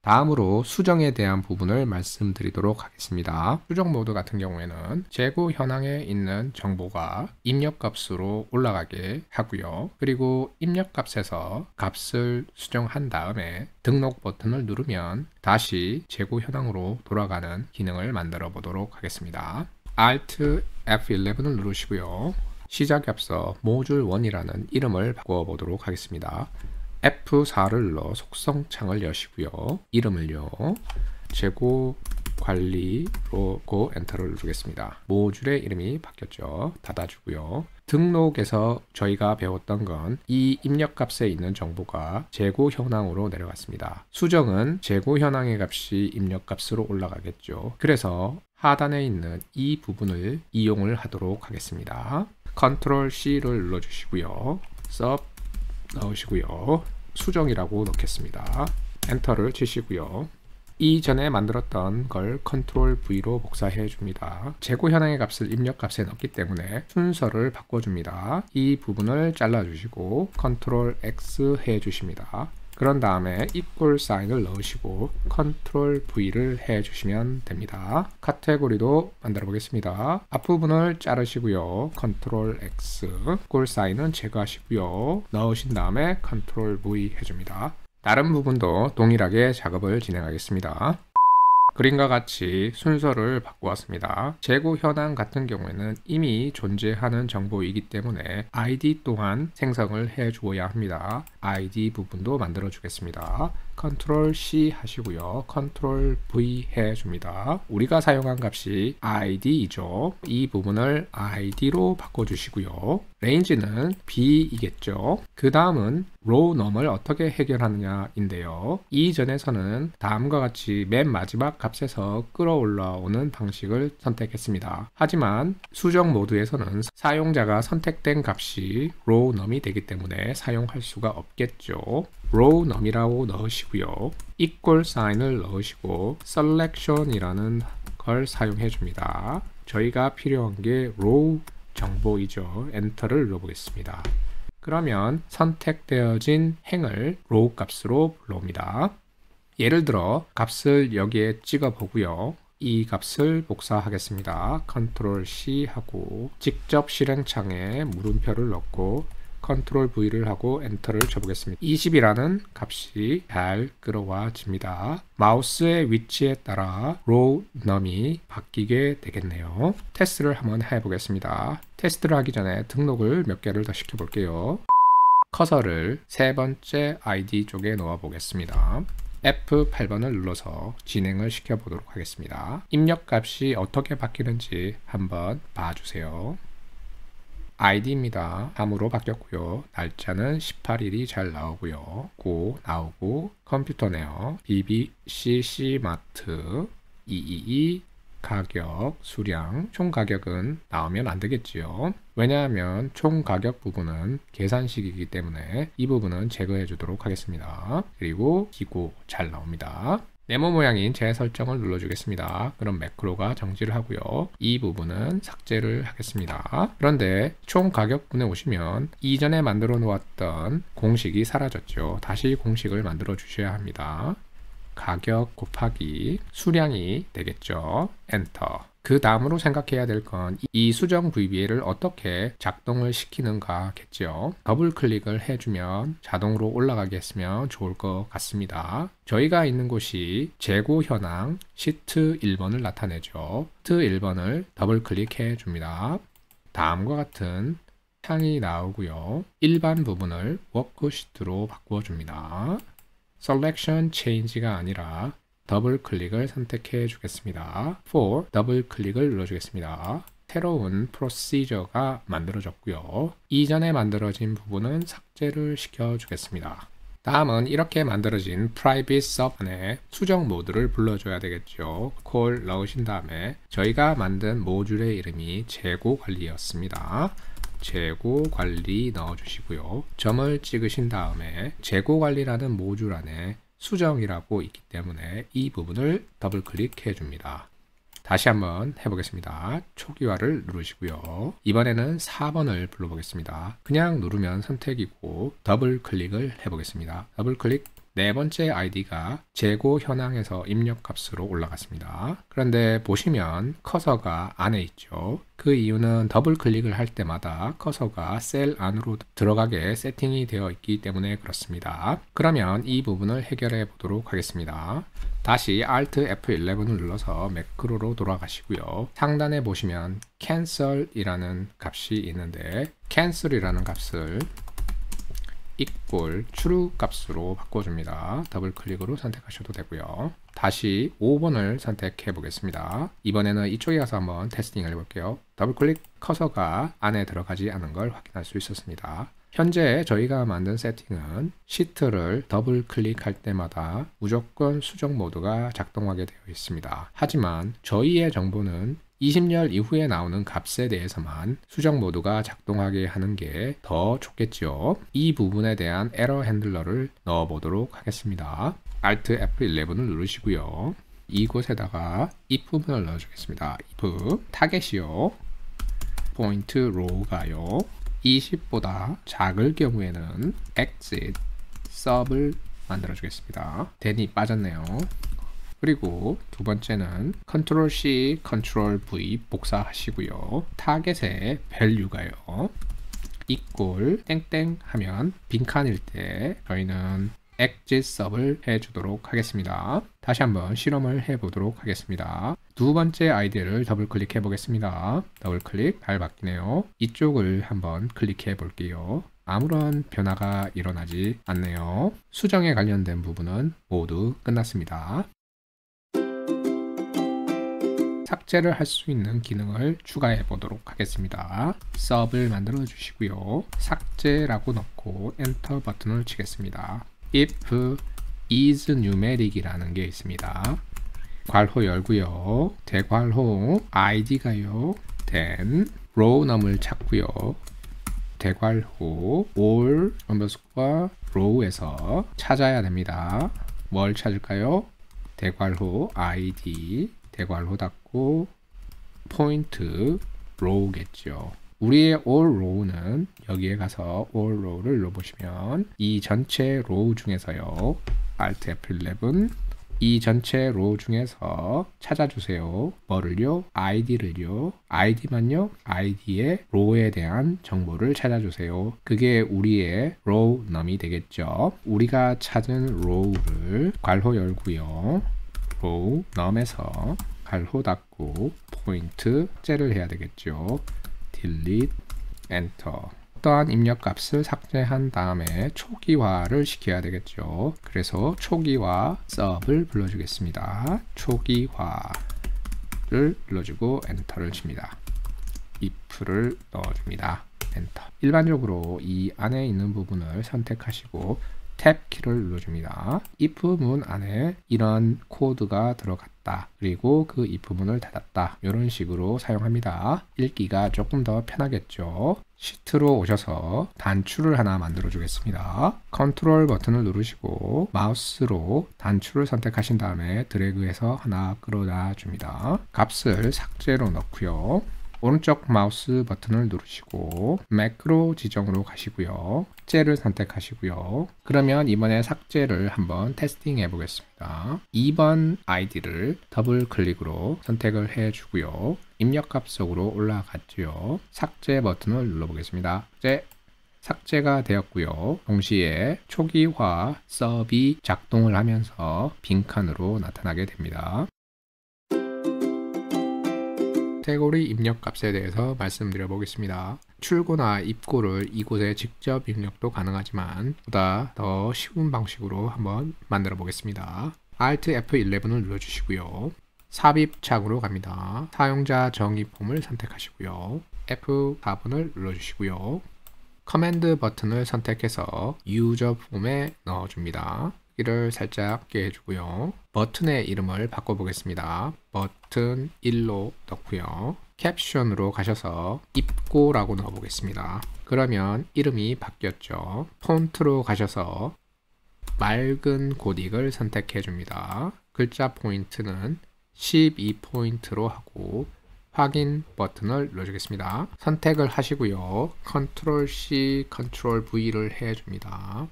다음으로 수정에 대한 부분을 말씀드리도록 하겠습니다. 수정 모드 같은 경우에는 재고 현황에 있는 정보가 입력값으로 올라가게 하고요. 그리고 입력값에서 값을 수정한 다음에 등록 버튼을 누르면 다시 재고 현황으로 돌아가는 기능을 만들어 보도록 하겠습니다. Alt F11을 누르시고요. 시작에 앞서 모듈1이라는 이름을 바꿔 보도록 하겠습니다. F4를 눌러 속성 창을 여시고요. 이름을요. 재고 관리로고 엔터를 누르겠습니다. 모듈의 이름이 바뀌었죠. 닫아주고요. 등록에서 저희가 배웠던 건 이 입력값에 있는 정보가 재고 현황으로 내려갔습니다. 수정은 재고 현황의 값이 입력값으로 올라가겠죠. 그래서 하단에 있는 이 부분을 이용을 하도록 하겠습니다. Ctrl C를 눌러주시고요. Sub 넣으시고요. 수정이라고 넣겠습니다. 엔터를 치시고요. 이전에 만들었던 걸 Ctrl V로 복사해 줍니다. 재고 현황의 값을 입력값에 넣기 때문에 순서를 바꿔줍니다. 이 부분을 잘라주시고 Ctrl X 해 주십니다. 그런 다음에 equal sign을 넣으시고 Ctrl V를 해 주시면 됩니다. 카테고리도 만들어 보겠습니다. 앞부분을 자르시고요. Ctrl X, equal sign은 제거하시고요. 넣으신 다음에 Ctrl V 해줍니다. 다른 부분도 동일하게 작업을 진행하겠습니다. 그림과 같이 순서를 바꾸었습니다. 재고 현황 같은 경우에는 이미 존재하는 정보이기 때문에 ID 또한 생성을 해 주어야 합니다. ID 부분도 만들어 주겠습니다. Ctrl C 하시고요. Ctrl V 해 줍니다. 우리가 사용한 값이 ID이죠. 이 부분을 ID로 바꿔 주시고요. range는 B이겠죠. 그 다음은 row num을 어떻게 해결하느냐인데요. 이전에서는 다음과 같이 맨 마지막 값에서 끌어올라오는 방식을 선택했습니다. 하지만 수정 모드에서는 사용자가 선택된 값이 row num이 되기 때문에 사용할 수가 없겠죠. row num이라고 넣으시고요. equal sign을 넣으시고 selection이라는 걸 사용해 줍니다. 저희가 필요한 게 row 정보이죠. 엔터를 눌러보겠습니다. 그러면 선택되어진 행을 row 값으로 불러옵니다. 예를 들어 값을 여기에 찍어 보고요. 이 값을 복사하겠습니다. Ctrl C 하고 직접 실행창에 물음표를 넣고 Ctrl V를 하고 엔터를 쳐보겠습니다. 20이라는 값이 잘 끌어와집니다. 마우스의 위치에 따라 row num이 바뀌게 되겠네요. 테스트를 한번 해보겠습니다. 테스트를 하기 전에 등록을 몇 개를 더 시켜볼게요. 커서를 세 번째 ID 쪽에 놓아 보겠습니다. F8번을 눌러서 진행을 시켜보도록 하겠습니다. 입력값이 어떻게 바뀌는지 한번 봐주세요. ID입니다. 3으로 바뀌었고요. 날짜는 18일이 잘 나오고요. 고 나오고 컴퓨터네요. BBC 마트 222 가격, 수량, 총 가격은 나오면 안 되겠지요. 왜냐하면 총 가격 부분은 계산식이기 때문에 이 부분은 제거해 주도록 하겠습니다. 그리고 기고 잘 나옵니다. 네모 모양인 재설정을 눌러주겠습니다. 그럼 매크로가 정지를 하고요. 이 부분은 삭제를 하겠습니다. 그런데 총 가격분에 오시면 이전에 만들어 놓았던 공식이 사라졌죠. 다시 공식을 만들어 주셔야 합니다. 가격 곱하기 수량이 되겠죠. 엔터. 그 다음으로 생각해야 될 건 이 수정 VBA를 어떻게 작동을 시키는가겠죠. 더블 클릭을 해주면 자동으로 올라가게 했으면 좋을 것 같습니다. 저희가 있는 곳이 재고 현황 시트 1번을 나타내죠. 시트 1번을 더블 클릭해 줍니다. 다음과 같은 창이 나오고요. 일반 부분을 워크시트로 바꾸어 줍니다. Selection Change가 아니라 더블 클릭을 선택해 주겠습니다. for 더블 클릭을 눌러 주겠습니다. 새로운 프로시저가 만들어졌고요. 이전에 만들어진 부분은 삭제를 시켜 주겠습니다. 다음은 이렇게 만들어진 private sub 안에 수정 모드를 불러줘야 되겠죠. call 넣으신 다음에 저희가 만든 모듈의 이름이 재고 관리였습니다. 재고 관리 넣어주시고요. 점을 찍으신 다음에 재고 관리라는 모듈 안에 수정이라고 있기 때문에 이 부분을 더블 클릭해 줍니다. 다시 한번 해보겠습니다. 초기화를 누르시고요. 이번에는 4번을 불러보겠습니다. 그냥 누르면 선택이고 더블 클릭을 해보겠습니다. 더블 클릭. 네 번째 아이디가 재고 현황에서 입력 값으로 올라갔습니다. 그런데 보시면 커서가 안에 있죠. 그 이유는 더블 클릭을 할 때마다 커서가 셀 안으로 들어가게 세팅이 되어 있기 때문에 그렇습니다. 그러면 이 부분을 해결해 보도록 하겠습니다. 다시 Alt F11을 눌러서 매크로로 돌아가시고요. 상단에 보시면 cancel 이라는 값이 있는데 cancel이라는 값을 equal true 값으로 바꿔줍니다. 더블 클릭으로 선택하셔도 되고요. 다시 5번을 선택해 보겠습니다. 이번에는 이쪽에 가서 한번 테스팅을 해볼게요. 더블 클릭. 커서가 안에 들어가지 않은 걸 확인할 수 있었습니다. 현재 저희가 만든 세팅은 시트를 더블 클릭할 때마다 무조건 수정 모드가 작동하게 되어 있습니다. 하지만 저희의 정보는 20열 이후에 나오는 값에 대해서만 수정 모드가 작동하게 하는 게 더 좋겠죠. 이 부분에 대한 에러 핸들러를 넣어 보도록 하겠습니다. Alt F11을 누르시고요. 이곳에다가 if 부분을 넣어 주겠습니다. if 타겟이요. 포인트 row가요. 20보다 작을 경우에는 exit sub을 만들어 주겠습니다. den이 빠졌네요. 그리고 두 번째는 Ctrl C, Ctrl V 복사하시고요. 타겟의 value가요. equal 땡땡 하면 빈칸일 때 저희는 exit sub을 해주도록 하겠습니다. 다시 한번 실험을 해보도록 하겠습니다. 두 번째 아이디를 더블 클릭해 보겠습니다. 더블 클릭. 잘 바뀌네요. 이쪽을 한번 클릭해 볼게요. 아무런 변화가 일어나지 않네요. 수정에 관련된 부분은 모두 끝났습니다. 삭제를 할 수 있는 기능을 추가해 보도록 하겠습니다. sub을 만들어 주시고요. 삭제라고 넣고 엔터 버튼을 치겠습니다. if is numeric이라는 게 있습니다. 괄호 열고요. 대괄호 id가요. then row num을 찾고요. 대괄호 all underscore row에서 찾아야 됩니다. 뭘 찾을까요? 대괄호 id 대괄호 닫고 포인트 row겠죠. 우리의 all row는 여기에 가서 all row를 눌러보시면 이 전체 row 중에서요. Alt F11 이 전체 row 중에서 찾아주세요. 뭐를요? id를요. id만요. id의 row에 대한 정보를 찾아주세요. 그게 우리의 row num이 되겠죠. 우리가 찾은 row를 괄호 열고요. row num에서 괄호 닫고 포인트 삭제를 해야 되겠죠. delete, enter. 어떠한 입력 값을 삭제한 다음에 초기화를 시켜야 되겠죠. 그래서 초기화 sub을 불러주겠습니다. 초기화를 눌러주고 엔터를 칩니다. if를 넣어줍니다. 엔터. 일반적으로 이 안에 있는 부분을 선택하시고 탭 키를 눌러줍니다. if 문 안에 이런 코드가 들어갔다. 그리고 그 if 문을 닫았다. 이런 식으로 사용합니다. 읽기가 조금 더 편하겠죠. 시트로 오셔서 단추를 하나 만들어 주겠습니다. 컨트롤 버튼을 누르시고 마우스로 단추를 선택하신 다음에 드래그해서 하나 끌어다 줍니다. 값을 삭제로 넣고요. 오른쪽 마우스 버튼을 누르시고 매크로 지정으로 가시고요. 삭제를 선택하시고요. 그러면 이번에 삭제를 한번 테스팅 해 보겠습니다. 2번 아이디를 더블 클릭으로 선택을 해 주고요. 입력값 속으로 올라갔죠. 삭제 버튼을 눌러 보겠습니다. 삭제가 되었고요. 동시에 초기화 서비 작동을 하면서 빈칸으로 나타나게 됩니다. 카테고리 입력값에 대해서 말씀드려 보겠습니다. 출고나 입고를 이곳에 직접 입력도 가능하지만 보다 더 쉬운 방식으로 한번 만들어 보겠습니다. Alt F11을 눌러주시고요. 삽입 창으로 갑니다. 사용자 정의 폼을 선택하시고요. F4번을 눌러주시고요. 커맨드 버튼을 선택해서 유저 폼에 넣어줍니다. 이를 살짝 작게 해주고요. 버튼의 이름을 바꿔보겠습니다. 버튼 1로 넣고요. 캡션으로 가셔서 입고라고 넣어보겠습니다. 그러면 이름이 바뀌었죠. 폰트로 가셔서 맑은 고딕을 선택해 줍니다. 글자 포인트는 12포인트로 하고 확인 버튼을 눌러주겠습니다. 선택을 하시고요. Ctrl C, Ctrl V를 해줍니다.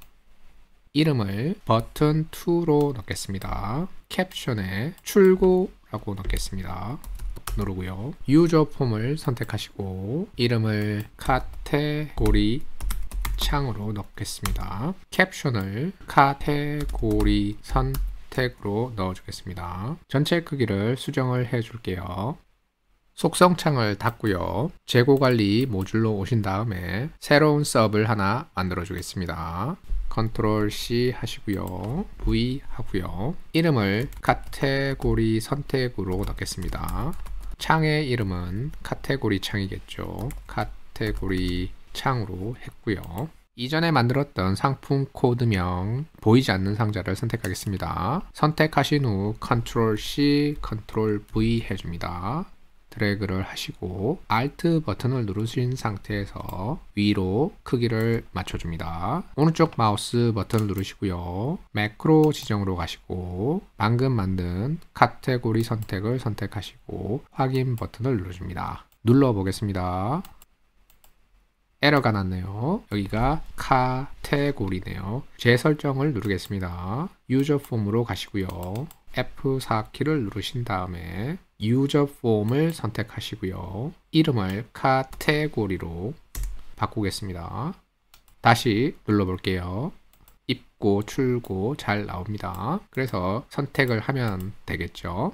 이름을 버튼 2로 넣겠습니다. 캡션에 출고라고 넣겠습니다. 누르고요. 유저 폼을 선택하시고 이름을 카테고리 창으로 넣겠습니다. 캡션을 카테고리 선택으로 넣어주겠습니다. 전체 크기를 수정을 해줄게요. 속성 창을 닫고요. 재고관리 모듈로 오신 다음에 새로운 서브를 하나 만들어 주겠습니다. Ctrl C 하시고요. V 하고요. 이름을 카테고리 선택으로 넣겠습니다. 창의 이름은 카테고리 창이겠죠. 카테고리 창으로 했고요. 이전에 만들었던 상품 코드명 보이지 않는 상자를 선택하겠습니다. 선택하신 후 Ctrl C, Ctrl V 해줍니다. 드래그를 하시고 Alt 버튼을 누르신 상태에서 위로 크기를 맞춰줍니다. 오른쪽 마우스 버튼을 누르시고요. 매크로 지정으로 가시고 방금 만든 카테고리 선택을 선택하시고 확인 버튼을 눌러줍니다. 눌러보겠습니다. 에러가 났네요. 여기가 카테고리네요. 재설정을 누르겠습니다. 유저 폼으로 가시고요. F4키를 누르신 다음에 유저 폼을 선택하시고요. 이름을 카테고리로 바꾸겠습니다. 다시 눌러볼게요. 입고 출고 잘 나옵니다. 그래서 선택을 하면 되겠죠.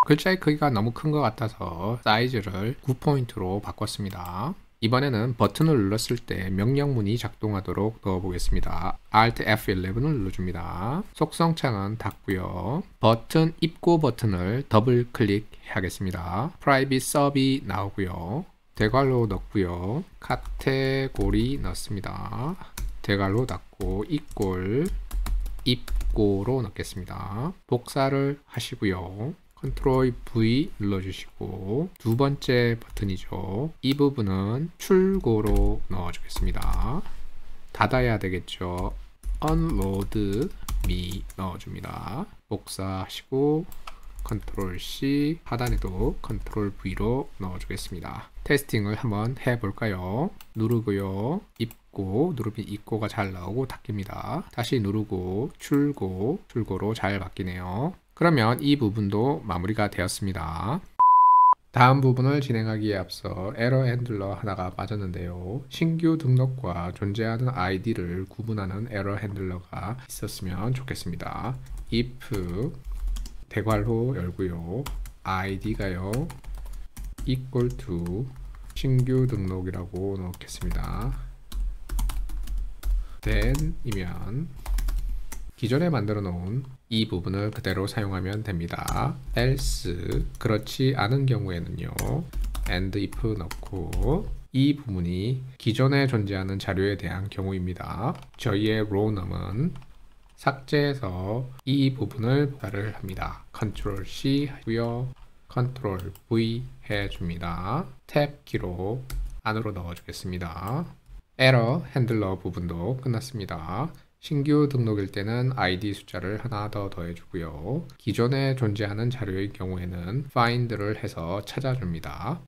글자의 크기가 너무 큰 것 같아서 사이즈를 9포인트로 바꿨습니다. 이번에는 버튼을 눌렀을 때 명령문이 작동하도록 넣어보겠습니다. Alt F11을 눌러줍니다. 속성창은 닫고요. 버튼 입고 버튼을 더블 클릭하겠습니다. Private Sub이 나오고요. 대괄호 넣고요. 카테고리 넣습니다. 대괄호 닫고 입고로 넣겠습니다. 복사를 하시고요. Ctrl V 눌러주시고 두 번째 버튼이죠. 이 부분은 출고로 넣어주겠습니다. 닫아야 되겠죠. Unload Me 넣어줍니다. 복사하시고 Ctrl C, 하단에도 Ctrl V로 넣어주겠습니다. 테스팅을 한번 해볼까요? 누르고요. 입고, 누르면 입고가 잘 나오고 닫힙니다. 다시 누르고 출고로 잘 바뀌네요. 그러면 이 부분도 마무리가 되었습니다. 다음 부분을 진행하기에 앞서 에러 핸들러 하나가 빠졌는데요. 신규 등록과 존재하는 아이디를 구분하는 에러 핸들러가 있었으면 좋겠습니다. if 대괄호 열고요. id가요. equal to 신규 등록이라고 넣겠습니다. then이면 기존에 만들어 놓은 이 부분을 그대로 사용하면 됩니다. else 그렇지 않은 경우에는요. and if 넣고 이 부분이 기존에 존재하는 자료에 대한 경우입니다. 저희의 rawNum은 삭제해서 이 부분을 복사를 합니다. Ctrl C 하고요. Ctrl V 해줍니다. 탭 키로 안으로 넣어주겠습니다. 에러 핸들러 부분도 끝났습니다. 신규 등록일 때는 ID 숫자를 하나 더 더해주고요. 기존에 존재하는 자료의 경우에는 find를 해서 찾아줍니다.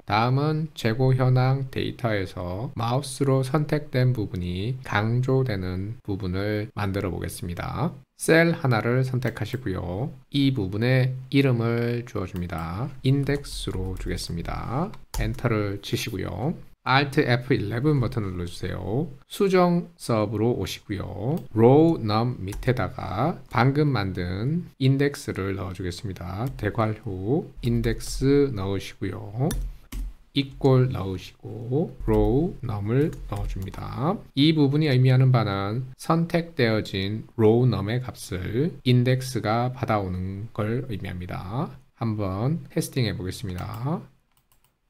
다음은 재고 현황 데이터에서 마우스로 선택된 부분이 강조되는 부분을 만들어 보겠습니다. 셀 하나를 선택하시고요. 이 부분에 이름을 주어줍니다. 인덱스로 주겠습니다. 엔터를 치시고요. Alt F11 버튼을 눌러주세요. 수정 서브로 오시고요. rawNum 밑에다가 방금 만든 인덱스를 넣어주겠습니다. 대괄호 인덱스 넣으시고요. equal 넣으시고 row num을 넣어줍니다. 이 부분이 의미하는 바는 선택되어진 row num의 값을 index가 받아오는 걸 의미합니다. 한번 테스팅 해보겠습니다.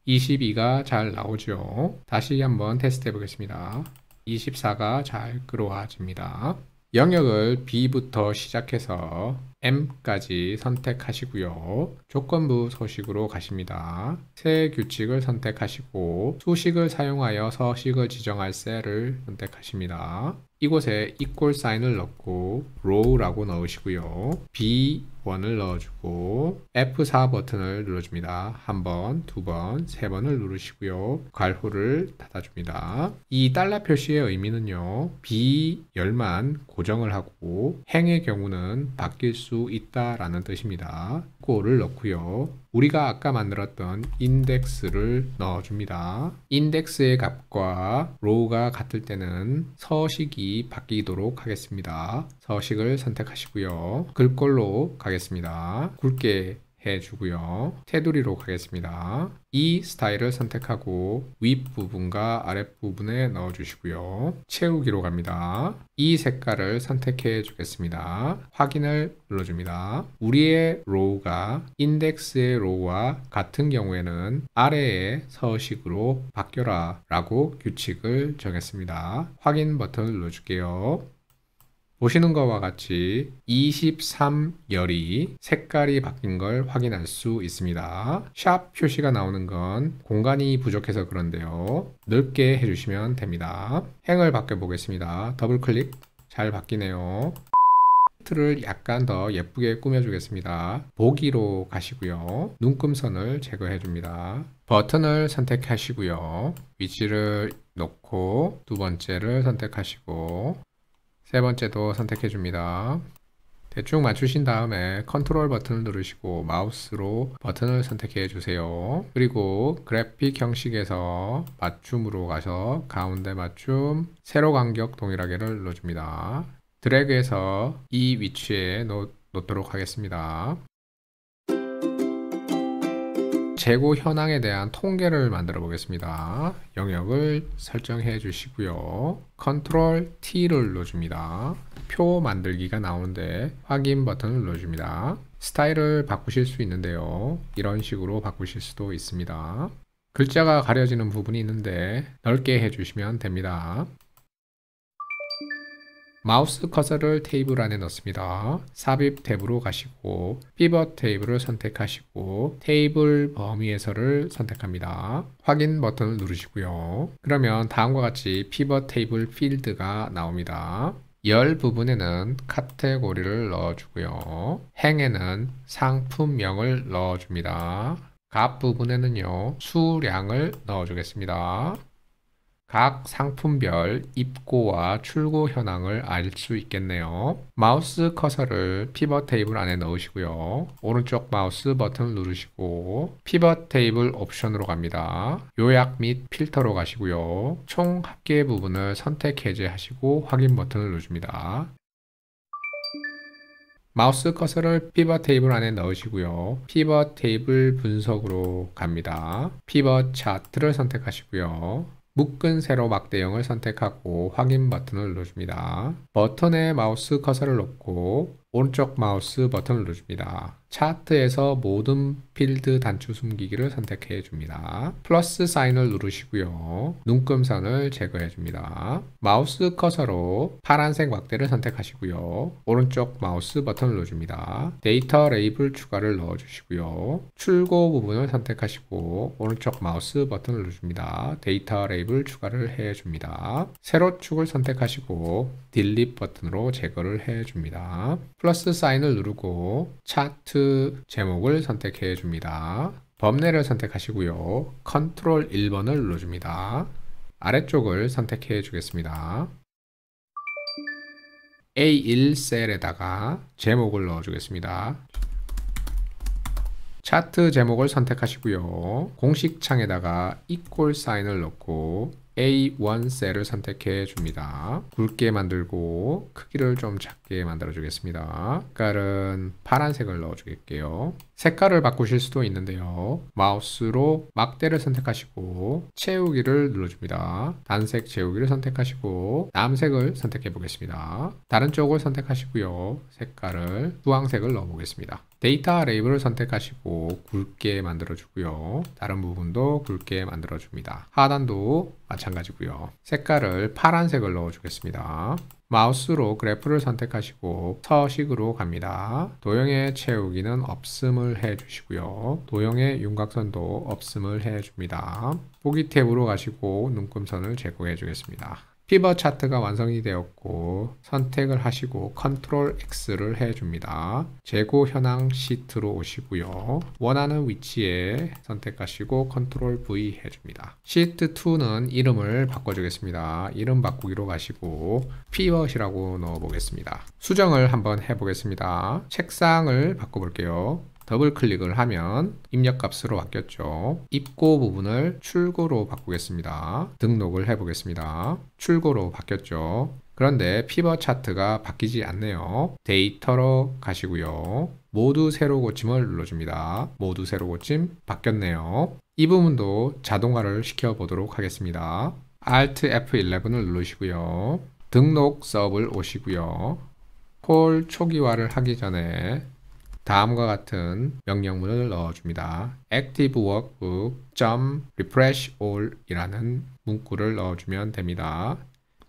22가 잘 나오죠. 다시 한번 테스트 해보겠습니다. 24가 잘 끌어와집니다. 영역을 B부터 시작해서 M까지 선택하시고요. 조건부 서식으로 가십니다. 새 규칙을 선택하시고 수식을 사용하여 서식을 지정할 셀을 선택하십니다. 이곳에 equal sign을 넣고 row라고 넣으시고요. B1을 넣어주고 F4 버튼을 눌러줍니다. 한 번, 두 번, 세 번을 누르시고요. 괄호를 닫아줍니다. 이 달러 표시의 의미는요. B 열만 고정을 하고 행의 경우는 바뀔 수 있다라는 뜻입니다. 꼴을 넣고요. 우리가 아까 만들었던 인덱스를 넣어줍니다. 인덱스의 값과 row가 같을 때는 서식이 바뀌도록 하겠습니다. 서식을 선택하시고요. 글꼴로 가겠습니다. 굵게 해주고요. 테두리로 가겠습니다. 이 스타일을 선택하고 윗부분과 아랫부분에 넣어주시고요. 채우기로 갑니다. 이 색깔을 선택해 주겠습니다. 확인을 눌러줍니다. 우리의 row가 인덱스의 row와 같은 경우에는 아래의 서식으로 바뀌어라 라고 규칙을 정했습니다. 확인 버튼을 눌러줄게요. 보시는 것과 같이 23열이 색깔이 바뀐 걸 확인할 수 있습니다. 샵 표시가 나오는 건 공간이 부족해서 그런데요. 넓게 해주시면 됩니다. 행을 바꿔 보겠습니다. 더블 클릭. 잘 바뀌네요. 를 약간 더 예쁘게 꾸며주겠습니다. 보기로 가시고요. 눈금선을 제거해 줍니다. 버튼을 선택하시고요. 위치를 놓고 두 번째를 선택하시고 세 번째도 선택해 줍니다. 대충 맞추신 다음에 컨트롤 버튼을 누르시고 마우스로 버튼을 선택해 주세요. 그리고 그래픽 형식에서 맞춤으로 가서 가운데 맞춤, 세로 간격 동일하게를 눌러줍니다. 드래그해서 이 위치에 놓도록 하겠습니다. 재고 현황에 대한 통계를 만들어 보겠습니다. 영역을 설정해 주시고요. 컨트롤 T를 눌러줍니다. 표 만들기가 나오는데 확인 버튼을 눌러줍니다. 스타일을 바꾸실 수 있는데요. 이런 식으로 바꾸실 수도 있습니다. 글자가 가려지는 부분이 있는데 넓게 해주시면 됩니다. 마우스 커서를 테이블 안에 넣습니다. 삽입 탭으로 가시고 피벗 테이블을 선택하시고 테이블 범위에서를 선택합니다. 확인 버튼을 누르시고요. 그러면 다음과 같이 피벗 테이블 필드가 나옵니다. 열 부분에는 카테고리를 넣어주고요. 행에는 상품명을 넣어줍니다. 값 부분에는요 수량을 넣어주겠습니다. 각 상품별 입고와 출고 현황을 알 수 있겠네요. 마우스 커서를 피벗 테이블 안에 넣으시고요. 오른쪽 마우스 버튼을 누르시고 피벗 테이블 옵션으로 갑니다. 요약 및 필터로 가시고요. 총 합계 부분을 선택 해제하시고 확인 버튼을 누르십니다. 마우스 커서를 피벗 테이블 안에 넣으시고요. 피벗 테이블 분석으로 갑니다. 피벗 차트를 선택하시고요. 묶은 세로 막대형을 선택하고 확인 버튼을 눌러줍니다. 버튼에 마우스 커서를 놓고 오른쪽 마우스 버튼을 누릅니다. 차트에서 모든 필드 단추 숨기기를 선택해 줍니다. 플러스 사인을 누르시고요. 눈금선을 제거해 줍니다. 마우스 커서로 파란색 막대를 선택하시고요. 오른쪽 마우스 버튼을 눌러줍니다. 데이터 레이블 추가를 넣어주시고요. 출고 부분을 선택하시고 오른쪽 마우스 버튼을 눌러줍니다. 데이터 레이블 추가를 해줍니다. 세로 축을 선택하시고 딜릿 버튼으로 제거를 해줍니다. 플러스 사인을 누르고 차트 제목을 선택해 줍니다. 범례를 선택하시고요. 컨트롤 1번을 눌러줍니다. 아래쪽을 선택해 주겠습니다. A1 셀에다가 제목을 넣어주겠습니다. 차트 제목을 선택하시고요. 공식 창에다가 equal 사인을 넣고 A1 셀을 선택해 줍니다. 굵게 만들고 크기를 좀 작게 만들어 주겠습니다. 색깔은 파란색을 넣어 주겠게요. 색깔을 바꾸실 수도 있는데요. 마우스로 막대를 선택하시고 채우기를 눌러줍니다. 단색 채우기를 선택하시고 남색을 선택해 보겠습니다. 다른 쪽을 선택하시고요. 색깔을 주황색을 넣어 보겠습니다. 데이터 레이블을 선택하시고 굵게 만들어 주고요. 다른 부분도 굵게 만들어 줍니다. 하단도 마찬가지고요. 색깔을 파란색을 넣어 주겠습니다. 마우스로 그래프를 선택하시고 서식으로 갑니다. 도형의 채우기는 없음을 해주시고요. 도형의 윤곽선도 없음을 해줍니다. 보기 탭으로 가시고 눈금선을 제거해 주겠습니다. 피벗 차트가 완성이 되었고 선택을 하시고 컨트롤 X를 해줍니다. 재고 현황 시트로 오시고요. 원하는 위치에 선택하시고 컨트롤 V 해줍니다. 시트 2는 이름을 바꿔주겠습니다. 이름 바꾸기로 가시고 피벗이라고 넣어보겠습니다. 수정을 한번 해보겠습니다. 책상을 바꿔볼게요. 더블 클릭을 하면 입력 값으로 바뀌었죠. 입고 부분을 출고로 바꾸겠습니다. 등록을 해보겠습니다. 출고로 바뀌었죠. 그런데 피벗 차트가 바뀌지 않네요. 데이터로 가시고요. 모두 새로 고침을 눌러줍니다. 모두 새로 고침 바뀌었네요. 이 부분도 자동화를 시켜보도록 하겠습니다. Alt F11을 누르시고요. 등록 서브를 오시고요. 콜 초기화를 하기 전에 다음과 같은 명령문을 넣어줍니다. active workbook.refresh all 이라는 문구를 넣어주면 됩니다.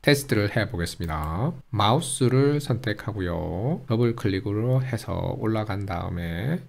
테스트를 해보겠습니다. 마우스를 선택하고요. 더블 클릭으로 해서 올라간 다음에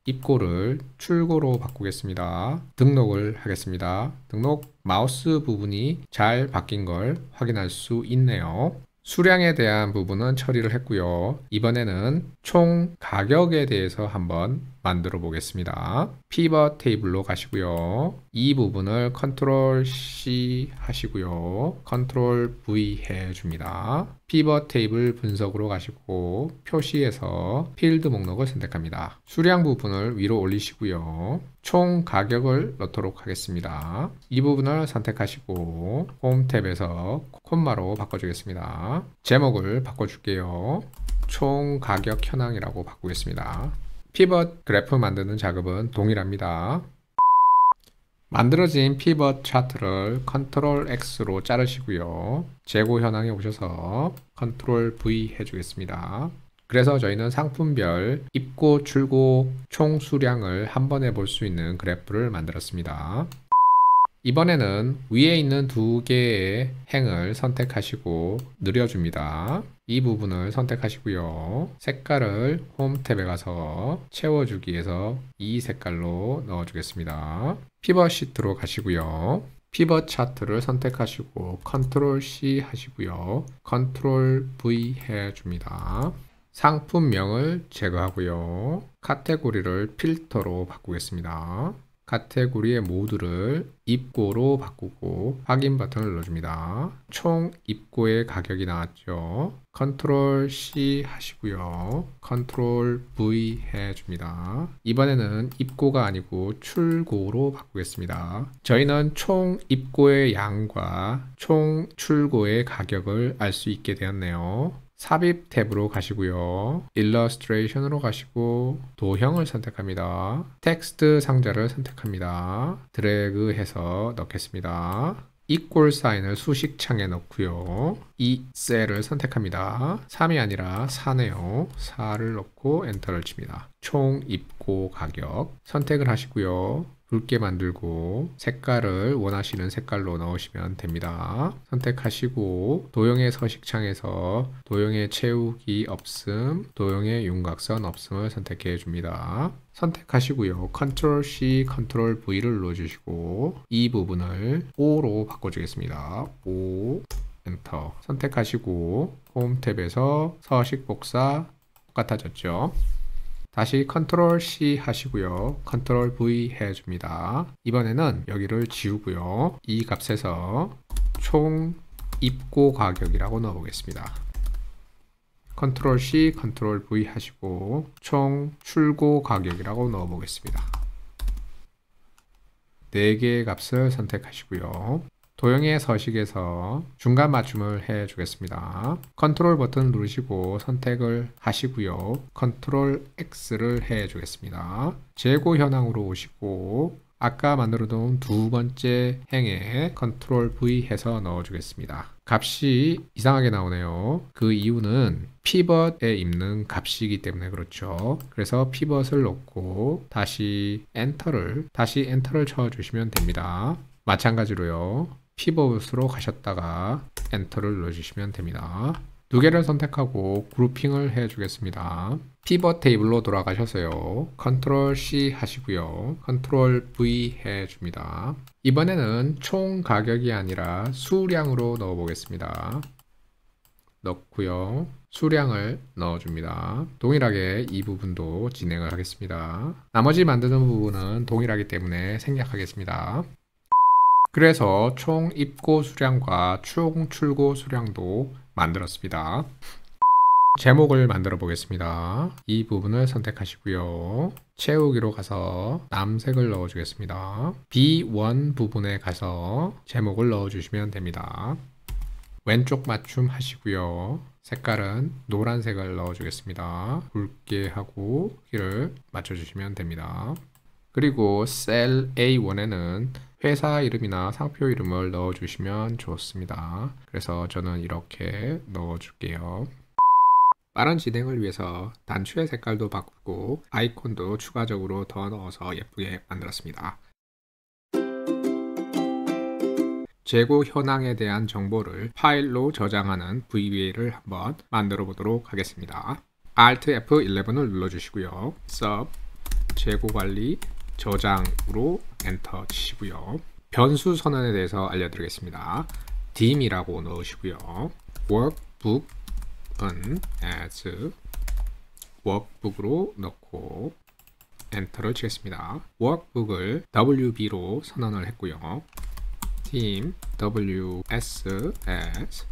입고를 출고로 바꾸겠습니다. 등록을 하겠습니다. 등록 마우스 부분이 잘 바뀐 걸 확인할 수 있네요. 수량에 대한 부분은 처리를 했고요. 이번에는 총 가격에 대해서 한번 만들어 보겠습니다. 피벗 테이블로 가시고요. 이 부분을 컨트롤 C 하시고요. 컨트롤 V 해줍니다. 피벗 테이블 분석으로 가시고 표시에서 필드 목록을 선택합니다. 수량 부분을 위로 올리시고요. 총 가격을 넣도록 하겠습니다. 이 부분을 선택하시고 홈 탭에서 콤마로 바꿔주겠습니다. 제목을 바꿔줄게요. 총 가격 현황이라고 바꾸겠습니다. 피벗 그래프 만드는 작업은 동일합니다. 만들어진 피벗 차트를 컨트롤 X로 자르시고요. 재고 현황에 오셔서 컨트롤 V 해주겠습니다. 그래서 저희는 상품별 입고 출고 총 수량을 한 번에 볼 수 있는 그래프를 만들었습니다. 이번에는 위에 있는 두 개의 행을 선택하시고 느려줍니다. 이 부분을 선택하시고요. 색깔을 홈 탭에 가서 채워주기에서 이 색깔로 넣어주겠습니다. 피벗 시트로 가시고요. 피벗 차트를 선택하시고 컨트롤 C 하시고요. 컨트롤 V 해줍니다. 상품명을 제거하고요. 카테고리를 필터로 바꾸겠습니다. 카테고리의 모두를 입고로 바꾸고 확인 버튼을 눌러줍니다. 총 입고의 가격이 나왔죠. 컨트롤 C 하시고요. 컨트롤 V 해줍니다. 이번에는 입고가 아니고 출고로 바꾸겠습니다. 저희는 총 입고의 양과 총 출고의 가격을 알 수 있게 되었네요. 삽입 탭으로 가시고요. 일러스트레이션으로 가시고 도형을 선택합니다. 텍스트 상자를 선택합니다. 드래그해서 넣겠습니다. 이퀄 사인을 수식창에 넣고요. 이 셀을 선택합니다. 3이 아니라 4네요. 4를 넣고 엔터를 칩니다. 총 입고 가격 선택을 하시고요. 굵게 만들고 색깔을 원하시는 색깔로 넣으시면 됩니다. 선택하시고 도형의 서식창에서 도형의 채우기 없음, 도형의 윤곽선 없음을 선택해 줍니다. 선택하시고요. 컨트롤 C, 컨트롤 V를 눌러주시고 이 부분을 O로 바꿔주겠습니다. O, 엔터 선택하시고 홈 탭에서 서식 복사 똑같아졌죠. 다시 컨트롤 C 하시고요. 컨트롤 V 해줍니다. 이번에는 여기를 지우고요. 이 값에서 총 입고 가격이라고 넣어보겠습니다. 컨트롤 C, 컨트롤 V 하시고 총 출고 가격이라고 넣어보겠습니다. 4개의 값을 선택하시고요. 도형의 서식에서 중간 맞춤을 해 주겠습니다. 컨트롤 버튼 누르시고 선택을 하시고요. 컨트롤 X를 해 주겠습니다. 재고 현황으로 오시고 아까 만들어 놓은 두 번째 행에 컨트롤 V 해서 넣어 주겠습니다. 값이 이상하게 나오네요. 그 이유는 피벗에 있는 값이기 때문에 그렇죠. 그래서 피벗을 넣고 다시 엔터를 쳐 주시면 됩니다. 마찬가지로요. 피벗으로 가셨다가 엔터를 눌러주시면 됩니다. 두 개를 선택하고 그룹핑을 해 주겠습니다. 피벗 테이블로 돌아가셔서요. 컨트롤 C 하시고요. 컨트롤 V 해 줍니다. 이번에는 총 가격이 아니라 수량으로 넣어 보겠습니다. 넣고요. 수량을 넣어줍니다. 동일하게 이 부분도 진행을 하겠습니다. 나머지 만드는 부분은 동일하기 때문에 생략하겠습니다. 그래서 총 입고 수량과 총 출고 수량도 만들었습니다. 제목을 만들어 보겠습니다. 이 부분을 선택하시고요. 채우기로 가서 남색을 넣어 주겠습니다. B1 부분에 가서 제목을 넣어 주시면 됩니다. 왼쪽 맞춤 하시고요. 색깔은 노란색을 넣어 주겠습니다. 굵게 하고 길을 맞춰 주시면 됩니다. 그리고 셀 A1에는 회사 이름이나 상표 이름을 넣어 주시면 좋습니다. 그래서 저는 이렇게 넣어 줄게요. 빠른 진행을 위해서 단추의 색깔도 바꾸고 아이콘도 추가적으로 더 넣어서 예쁘게 만들었습니다. 재고 현황에 대한 정보를 파일로 저장하는 VBA를 한번 만들어 보도록 하겠습니다. Alt F11을 눌러주시고요. Sub 재고 관리 저장으로 엔터 치시고요. 변수 선언에 대해서 알려드리겠습니다. dim이라고 넣으시고요. workbook은 as workbook으로 넣고 엔터를 치겠습니다. workbook을 wb로 선언을 했고요. dim ws as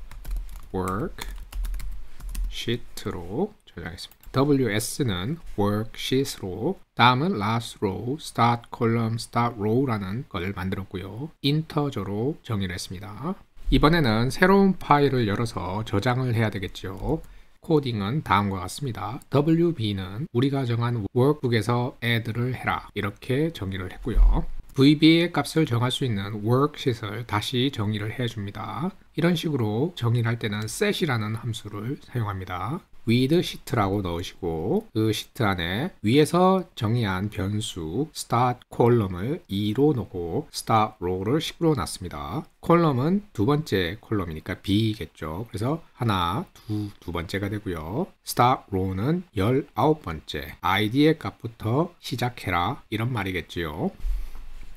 worksheet로 저장했습니다. WS는 worksheet으로 다음은 last row, start column, start row라는 걸 만들었고요. 인터저로 정의를 했습니다. 이번에는 새로운 파일을 열어서 저장을 해야 되겠죠. 코딩은 다음과 같습니다. WB는 우리가 정한 workbook에서 add를 해라 이렇게 정의를 했고요. VBA의 값을 정할 수 있는 worksheet을 다시 정의를 해줍니다. 이런 식으로 정의를 할 때는 set이라는 함수를 사용합니다. with sheet라고 넣으시고 그 시트 안에 위에서 정의한 변수 start column을 2로 넣고 start row를 10으로 놨습니다. 콜럼은 두 번째 콜럼이니까 B겠죠. 그래서 하나, 두 번째가 되고요. start row는 19번째 id의 값부터 시작해라 이런 말이겠지요.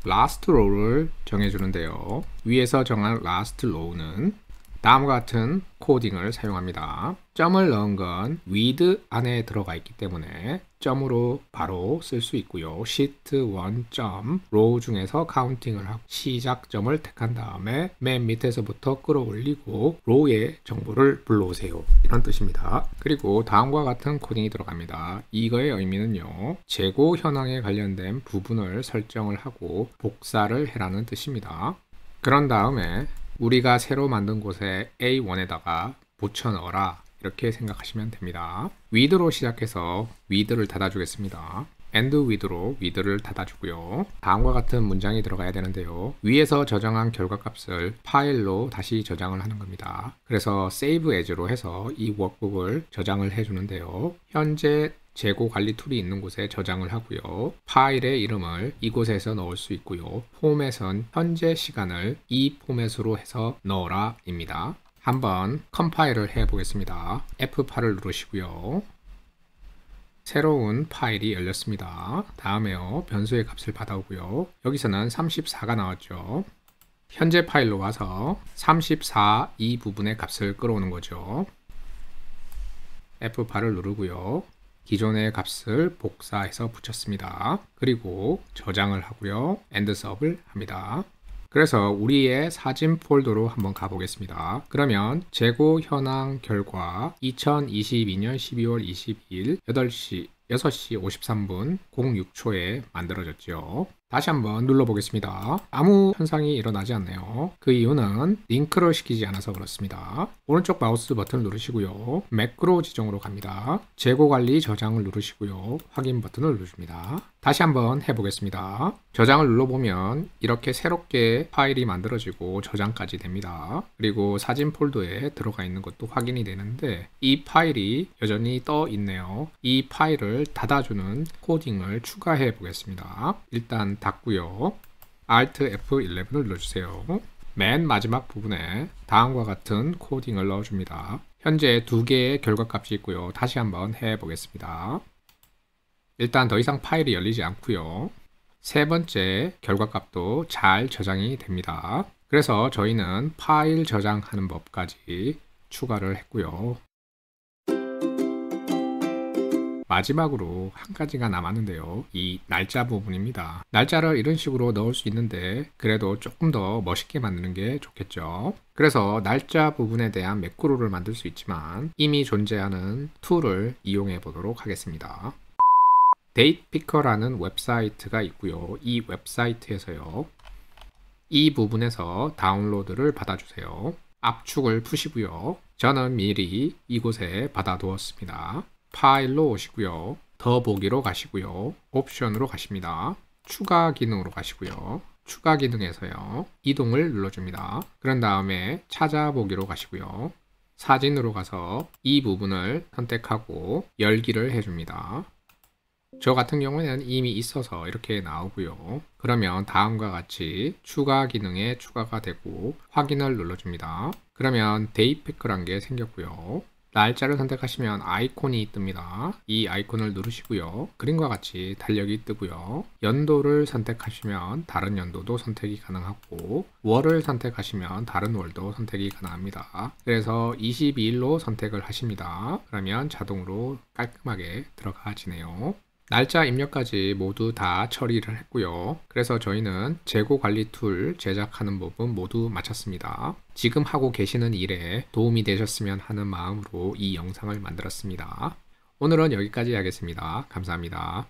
last row를 정해주는데요. 위에서 정한 last row는 다음과 같은 코딩을 사용합니다. 점을 넣은 건 with 안에 들어가 있기 때문에 점으로 바로 쓸 수 있고요. sheet 1 점 row 중에서 카운팅을 하고 시작점을 택한 다음에 맨 밑에서부터 끌어올리고 row의 정보를 불러오세요. 이런 뜻입니다. 그리고 다음과 같은 코딩이 들어갑니다. 이거의 의미는요. 재고 현황에 관련된 부분을 설정을 하고 복사를 해라는 뜻입니다. 그런 다음에 우리가 새로 만든 곳에 A1에다가 붙여 넣어라 이렇게 생각하시면 됩니다. with로 시작해서 with를 닫아주겠습니다. and with로 with를 닫아주고요. 다음과 같은 문장이 들어가야 되는데요. 위에서 저장한 결과값을 파일로 다시 저장을 하는 겁니다. 그래서 save as로 해서 이 workbook을 저장을 해주는데요. 현재 재고 관리 툴이 있는 곳에 저장을 하고요. 파일의 이름을 이곳에서 넣을 수 있고요. 포맷은 현재 시간을 이 포맷으로 해서 넣어라 입니다. 한번 컴파일을 해 보겠습니다. F8을 누르시고요. 새로운 파일이 열렸습니다. 다음에요. 변수의 값을 받아오고요. 여기서는 34가 나왔죠. 현재 파일로 가서 34 이 부분의 값을 끌어오는 거죠. F8을 누르고요. 기존의 값을 복사해서 붙였습니다. 그리고 저장을 하고요. end sub을 합니다. 그래서 우리의 사진 폴더로 한번 가보겠습니다. 그러면 재고 현황 결과 2022년 12월 22일 6시 53분 06초에 만들어졌죠. 다시 한번 눌러보겠습니다. 아무 현상이 일어나지 않네요. 그 이유는 링크를 시키지 않아서 그렇습니다. 오른쪽 마우스 버튼을 누르시고요. 매크로 지정으로 갑니다. 재고 관리 저장을 누르시고요. 확인 버튼을 누르십니다. 다시 한번 해보겠습니다. 저장을 눌러보면 이렇게 새롭게 파일이 만들어지고 저장까지 됩니다. 그리고 사진 폴더에 들어가 있는 것도 확인이 되는데 이 파일이 여전히 떠 있네요. 이 파일을 닫아주는 코딩을 추가해 보겠습니다. 일단 닫고요. Alt F11을 눌러주세요. 맨 마지막 부분에 다음과 같은 코딩을 넣어줍니다. 현재 2개의 결과값이 있고요. 다시 한번 해보겠습니다. 일단 더 이상 파일이 열리지 않고요. 세 번째 결과값도 잘 저장이 됩니다. 그래서 저희는 파일 저장하는 법까지 추가를 했고요. 마지막으로 한 가지가 남았는데요. 이 날짜 부분입니다. 날짜를 이런 식으로 넣을 수 있는데 그래도 조금 더 멋있게 만드는 게 좋겠죠. 그래서 날짜 부분에 대한 매크로를 만들 수 있지만 이미 존재하는 툴을 이용해 보도록 하겠습니다. 데이트피커라는 웹사이트가 있고요. 이 웹사이트에서요. 이 부분에서 다운로드를 받아주세요. 압축을 푸시고요. 저는 미리 이곳에 받아두었습니다. 파일로 오시고요. 더 보기로 가시고요. 옵션으로 가십니다. 추가 기능으로 가시고요. 추가 기능에서요. 이동을 눌러줍니다. 그런 다음에 찾아보기로 가시고요. 사진으로 가서 이 부분을 선택하고 열기를 해줍니다. 저 같은 경우에는 이미 있어서 이렇게 나오고요. 그러면 다음과 같이 추가 기능에 추가가 되고 확인을 눌러줍니다. 그러면 데이피커란 게 생겼고요. 날짜를 선택하시면 아이콘이 뜹니다. 이 아이콘을 누르시고요. 그림과 같이 달력이 뜨고요. 연도를 선택하시면 다른 연도도 선택이 가능하고 월을 선택하시면 다른 월도 선택이 가능합니다. 그래서 22일로 선택을 하십니다. 그러면 자동으로 깔끔하게 들어가지네요. 날짜 입력까지 모두 다 처리를 했고요. 그래서 저희는 재고 관리 툴 제작하는 부분 모두 마쳤습니다. 지금 하고 계시는 일에 도움이 되셨으면 하는 마음으로 이 영상을 만들었습니다. 오늘은 여기까지 하겠습니다. 감사합니다.